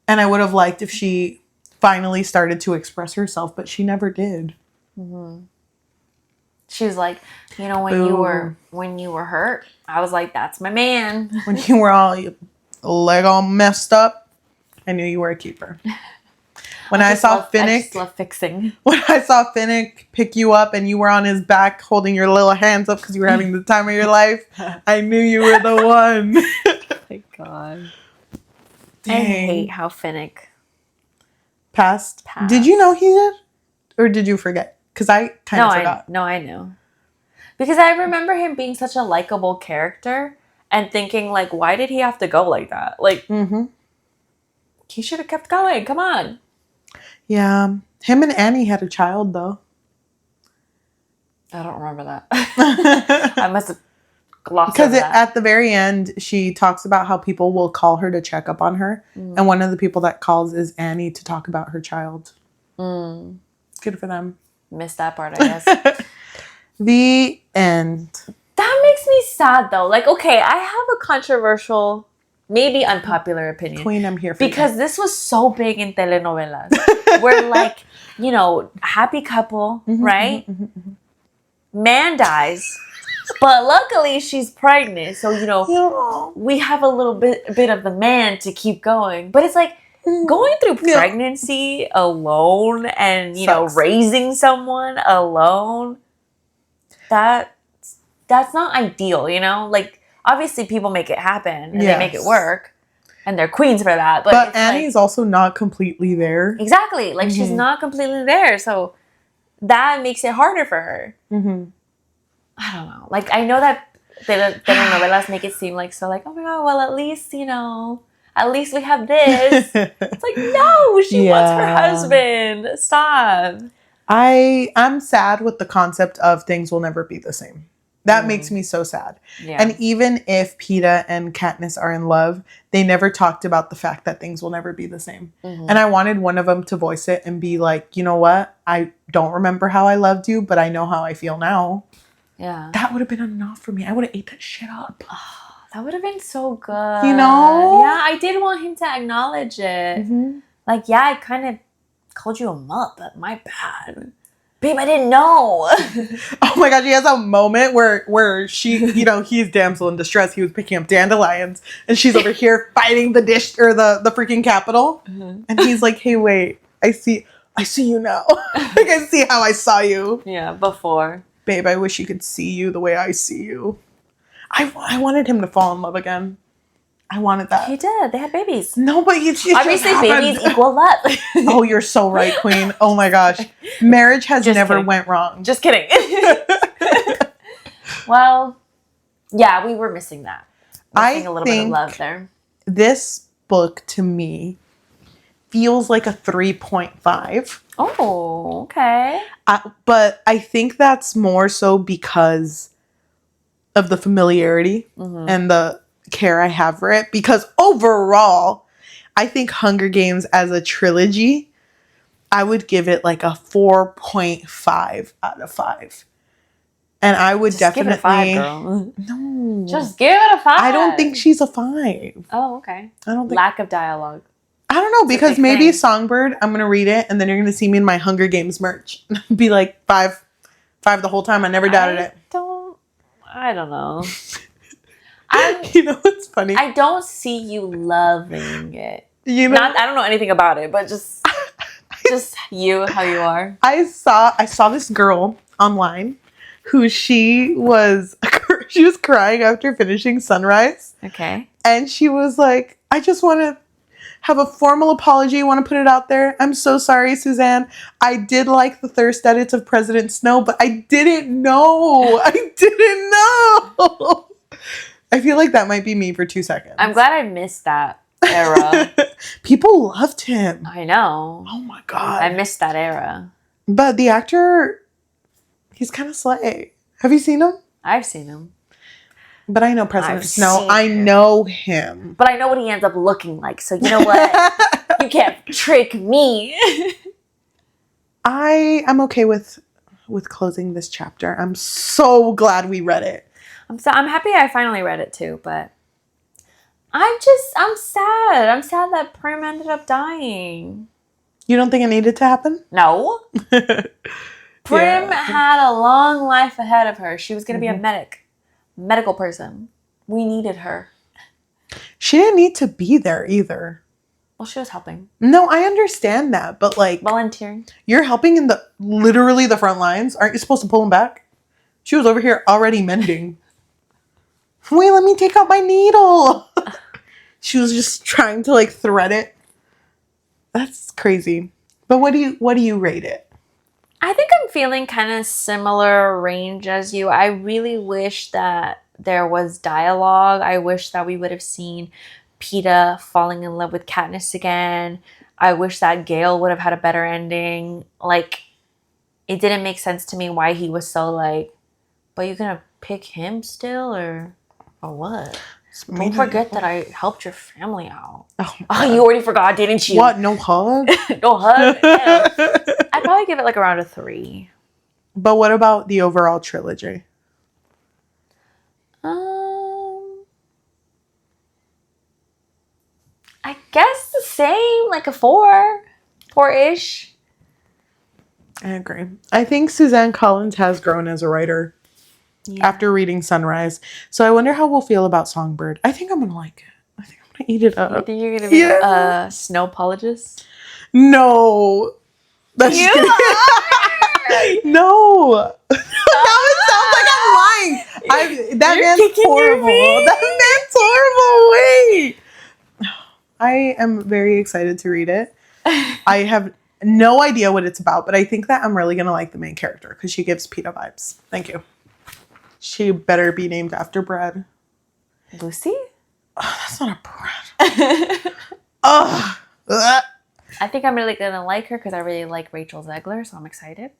And I would have liked if she finally started to express herself, but she never did. She was like, you know, when you were hurt, I was like, that's my man. When you were all leg all messed up, I knew you were a keeper. When I saw Finnick, I just love fixing. When I saw Finnick pick you up and you were on his back holding your little hands up because you were having the time of your life, I knew you were the one. My God. Dang. I hate how Finnick passed. Did you know he did? Or did you forget? Because I kind of forgot. I knew. Because I remember him being such a likable character and thinking, like, why did he have to go like that? Like, he should have kept going. Come on. Yeah. Him and Annie had a child, though. I don't remember that. I must have glossed over that. At the very end, she talks about how people will call her to check up on her. And one of the people that calls is Annie to talk about her child. Good for them. Missed that part, I guess. The end. That makes me sad, though. Like, okay, I have a controversial, maybe unpopular opinion. Queen, I'm here for you. Because this was so big in telenovelas. Where, like, you know, happy couple, right? Man dies. But luckily, she's pregnant. So, you know, we have a little bit of the man to keep going. But it's like, going through pregnancy alone and, you know, raising someone alone, that's not ideal, you know? Like, obviously people make it happen and they make it work. And they're queens for that. But Annie's like, also not completely there. Exactly. Like, she's not completely there. So that makes it harder for her. I don't know. Like, I know that telenovelas make it seem like so like, oh my God, well, at least, you know, at least we have this. It's like, no, she wants her husband. Stop. I'm sad with the concept of things will never be the same. That makes me so sad. Yeah. And even if Peeta and Katniss are in love, they never talked about the fact that things will never be the same. And I wanted one of them to voice it and be like, you know what? I don't remember how I loved you, but I know how I feel now. Yeah. That would have been enough for me. I would have ate that shit up. Oh, that would have been so good. You know? Yeah, I did want him to acknowledge it. Like, yeah, I kind of called you a mutt, but my bad. Babe, I didn't know. Oh my God, she has a moment where she, you know, he's damsel in distress. He was picking up dandelions and she's over here fighting the dish or the freaking Capitol. And he's like, hey, wait, I see you now. Like, I see how I saw you. Yeah, before. Babe, I wish you could see you the way I see you. I wanted him to fall in love again. I wanted that. He did. They had babies. No, but obviously babies equal love. Oh, you're so right, Queen. Oh my gosh. Marriage has never went wrong. Just kidding. Well, yeah, we were missing that. Missing a little bit of love there. This book to me feels like a 3.5. Oh, okay. But I think that's more so because of the familiarity and the care I have for it, because overall I think Hunger Games as a trilogy, I would give it like a 4.5 out of 5. And I would just definitely give it a 5, girl. No. Just give it a 5. I don't think she's a 5. Oh, okay. I don't think lack of dialogue. I don't know, because maybe Songbird, I'm gonna read it and then you're gonna see me in my Hunger Games merch. Be like 5 the whole time. I never doubted it. I don't know. You know what's funny? I don't see you loving it. You know, I don't know anything about it, but just you, how you are. I saw this girl online who she was she was crying after finishing Sunrise. Okay. And she was like, I just want to have a formal apology. I want to put it out there. I'm so sorry, Suzanne. I did like the thirst edits of President Snow, but I didn't know. I feel like that might be me for 2 seconds. I'm glad I missed that era. People loved him. I know. Oh my God. I missed that era. But the actor, he's kind of slay. Have you seen him? I've seen him. But I know President Snow. I know him. But I know what he ends up looking like. So you know what? You can't trick me. I am okay with closing this chapter. I'm so glad we read it. I'm happy I finally read it too, but I'm sad. I'm sad that Prim ended up dying. You don't think it needed to happen? No. Prim had a long life ahead of her. She was going to be a medical person. We needed her. She didn't need to be there either. Well, she was helping. No, I understand that, but like volunteering. You're helping in literally the front lines. Aren't you supposed to pull them back? She was over here already mending. Wait, let me take out my needle. She was just trying to like thread it. That's crazy. But what do you rate it? I think I'm feeling kind of similar range as you. I really wish that there was dialogue. I wish that we would have seen Peeta falling in love with Katniss again. I wish that Gale would have had a better ending. Like, it didn't make sense to me why he was so like, but you're gonna pick him still or what? Don't forget that I helped your family out. Oh, you already forgot, didn't you? What? No hug? No hug? I'd probably give it like around a 3. But what about the overall trilogy? I guess the same, like a 4. 4-ish. I agree. I think Suzanne Collins has grown as a writer after reading Sunrise. So I wonder how we'll feel about Songbird. I think I'm going to like it. I think I'm going to eat it up. You think you're going to be a snow apologist? No. That's you are? No. Now it sounds like I'm lying. That man's horrible. That man's horrible. Wait. I am very excited to read it. I have no idea what it's about, but I think that I'm really going to like the main character because she gives Peeta vibes. Thank you. She better be named after bread. Lucy? Oh, that's not a bread. Oh. I think I'm really going to like her because I really like Rachel Zegler, so I'm excited.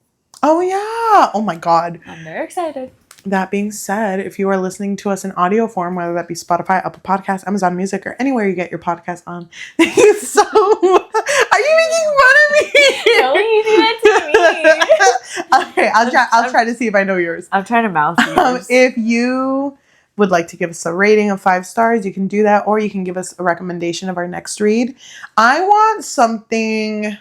Oh, yeah. Oh, my God. I'm very excited. That being said, if you are listening to us in audio form, whether that be Spotify, Apple Podcasts, Amazon Music, or anywhere you get your podcast on, thank you so much. Are you making fun of me? No, you do that to me. Okay, I'll try to see if I know yours. I'm trying to mouth yours. If you would like to give us a rating of 5 stars, you can do that, or you can give us a recommendation of our next read. I want something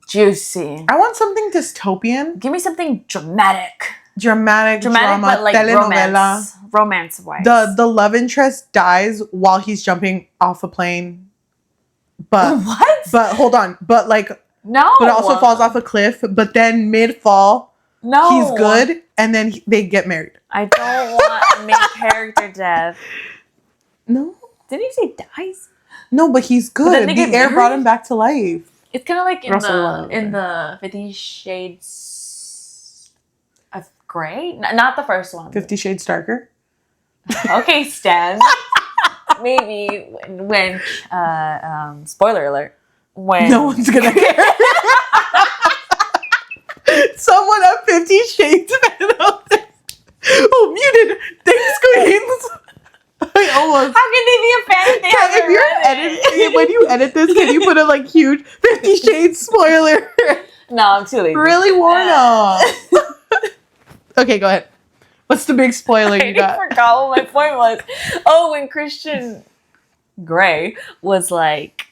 juicy. I want something dystopian. Give me something dramatic. Drama, but like telenovela. Romance wise. The love interest dies while he's jumping off a plane. But what? But hold on. But like no. But also falls off a cliff. But then mid-fall, he's good, and then they get married. I don't want main character death. No. Didn't you say dies? No, but he's good. The air brought him back to life. It's kind of like in the 50 Shades of Grey. Not the first one. 50 Shades Darker. Okay, Stan. Maybe when spoiler alert. When no one's gonna care. Someone at 50 Shades out there. Oh, muted. Thanks, queens. I almost. How can they be a fan if they haven't read it? When you edit this, can you put a like huge 50 Shades spoiler? No, I'm too lazy. Really warn off. Okay, go ahead. What's the big spoiler you got? I forgot what my point was. Oh, when Christian Grey was like,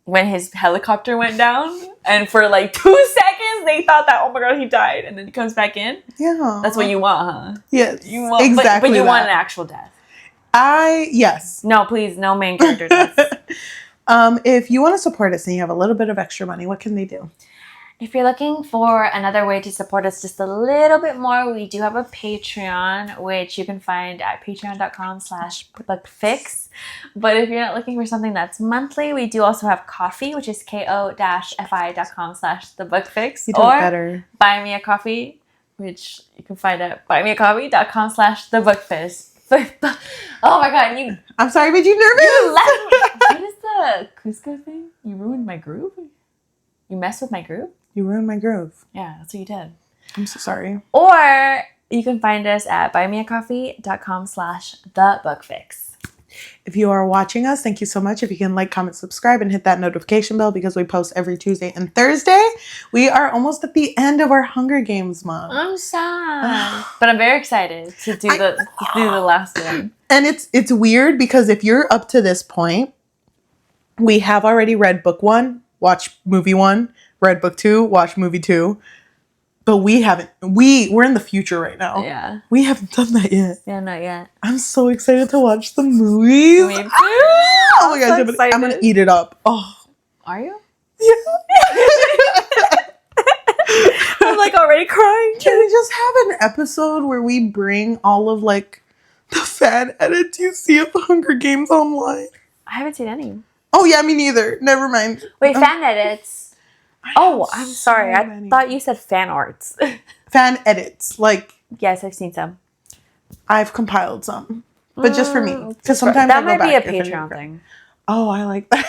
when his helicopter went down, and for like 2 seconds they thought that, oh my god, he died, and then he comes back in. Yeah, that's what you want, huh? Yes, you want exactly. But you want an actual death. Yes. No, please, no main character death. If you want to support us and you have a little bit of extra money, what can they do? If you're looking for another way to support us just a little bit more, we do have a Patreon, which you can find at patreon.com/bookfix. But if you're not looking for something that's monthly, we do also have Coffee, which is ko-fi.com/thebookfix. You do it better. Buy Me a Coffee, which you can find at buymeacoffee.com/thebookfix. Oh my god, I'm sorry, made you nervous. You left me. What is the Cusco thing? You ruined my groove? You messed with my groove? You ruined my groove. Yeah, that's what you did. I'm so sorry. Or you can find us at buymeacoffee.com/thebookfix. If you are watching us, thank you so much. If you can like, comment, subscribe, and hit that notification bell because we post every Tuesday and Thursday. We are almost at the end of our Hunger Games month. I'm sad. But I'm very excited to do the last one. And it's weird because if you're up to this point, we have already read book 1, watch movie 1, read book 2, watch movie 2. But we haven't. We're in the future right now. Yeah. We haven't done that yet. Yeah, not yet. I'm so excited to watch the movies. Me too. Oh my gosh, so I'm gonna eat it up. Oh. Are you? Yeah. I'm like already crying. Can we just have an episode where we bring all of like the fan edits you see of the Hunger Games online? I haven't seen any. Oh yeah, me neither. Never mind. Wait, fan edits. Oh, I'm sorry. so I many. thought you said fan arts. Fan edits. Like, Yes, I've seen some. I've compiled some. But just for me. Because sometimes that I go might be back a if I Patreon need- thing. Oh, I like that.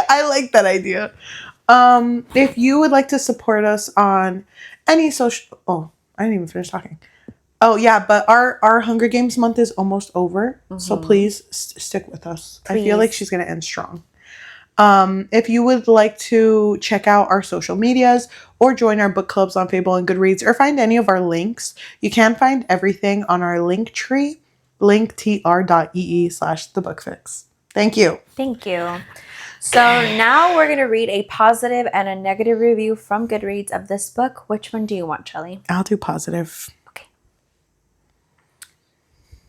I like that idea. If you would like to support us on any social... Oh, I didn't even finish talking. Oh, yeah, but our Hunger Games month is almost over. So please stick with us. I feel like she's going to end strong. If you would like to check out our social medias or join our book clubs on Fable and Goodreads or find any of our links, you can find everything on our link tree, linktr.ee/thebookfix. Thank you. Thank you. So now we're going to read a positive and a negative review from Goodreads of this book. Which one do you want, Cheli? I'll do positive. Okay.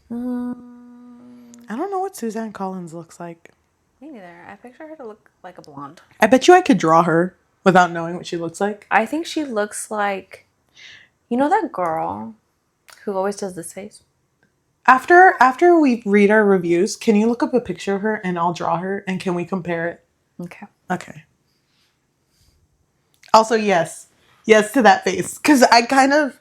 I don't know what Suzanne Collins looks like. Me neither. I picture her to look like a blonde. I bet you I could draw her without knowing what she looks like. I think she looks like... You know that girl who always does this face? After we read our reviews, can you look up a picture of her and I'll draw her and can we compare it? Okay. Okay. Also, yes. Yes to that face. Because I kind of,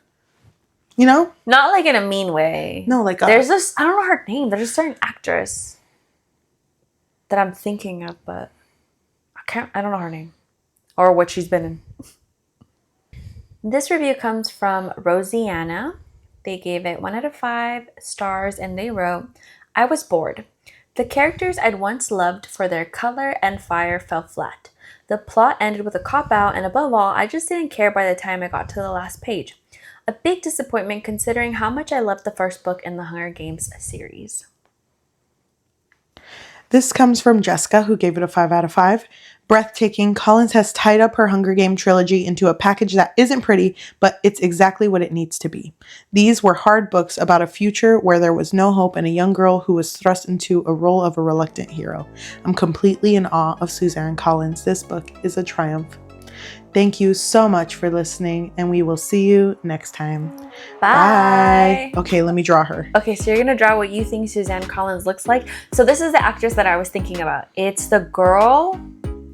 you know? Not like in a mean way. No, like There's this... I don't know her name. There's a certain actress that I'm thinking of, but I don't know her name or what she's been in. This review comes from Rosianna. They gave it 1 out of 5 stars and they wrote, I was bored. The characters I'd once loved for their color and fire fell flat. The plot ended with a cop-out and above all, I just didn't care by the time I got to the last page. A big disappointment considering how much I loved the first book in the Hunger Games series. This comes from Jessica, who gave it a 5 out of 5. Breathtaking, Collins has tied up her Hunger Game trilogy into a package that isn't pretty, but it's exactly what it needs to be. These were hard books about a future where there was no hope and a young girl who was thrust into a role of a reluctant hero. I'm completely in awe of Suzanne Collins. This book is a triumph. Thank you so much for listening, and we will see you next time. Bye. Okay, let me draw her. Okay, so you're going to draw what you think Suzanne Collins looks like. So this is the actress that I was thinking about. It's the girl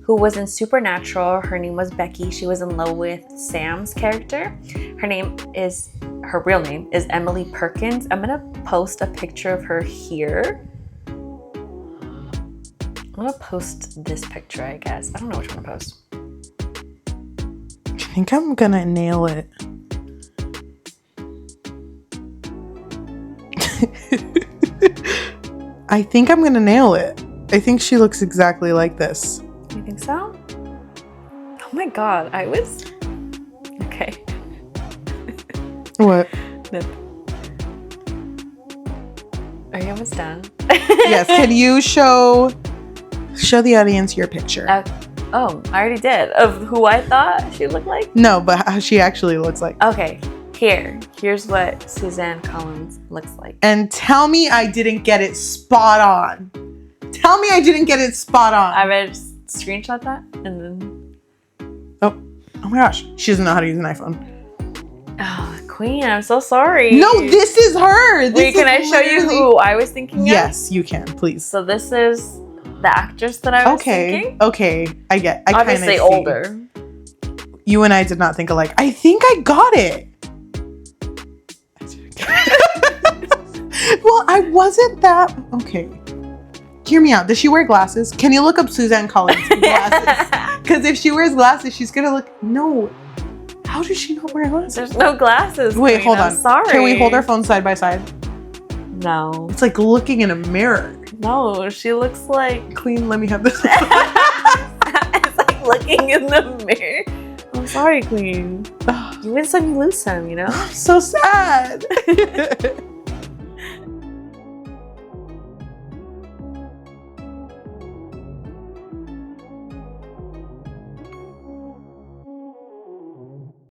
who was in Supernatural. Her name was Becky. She was in love with Sam's character. Her real name is Emily Perkins. I'm going to post a picture of her here. I'm going to post this picture, I guess. I don't know which one to post. I think I'm gonna nail it. I think I'm gonna nail it. I think she looks exactly like this. You think so? Oh my god, I was... Okay. What? Nip. Are you almost done? Yes, can you show the audience your picture? Oh, I already did. Of who I thought she looked like? No, but how she actually looks like. Okay, here's what Suzanne Collins looks like. And tell me I didn't get it spot on. Tell me I didn't get it spot on. I read screenshot that and then... Oh my gosh, she doesn't know how to use an iPhone. Oh, Queen, I'm so sorry. No, this is her. Wait, can I show you who I was thinking of? Yes, you can, please. So this is the actress that I was thinking. Okay, I Obviously kinda older. You and I did not think alike. I think I got it. Well, I wasn't that... Okay. Hear me out. Does she wear glasses? Can you look up Suzanne Collins' glasses? Because if she wears glasses, she's going to look... No. How does she not wear glasses? There's no glasses. Wait, Queen. hold I'm on. sorry. Can we hold our phones side by side? No. It's like looking in a mirror. No, she looks like... Queen, let me have this. It's like looking in the mirror. I'm sorry, Queen. You win some, you lose some, you know? So sad.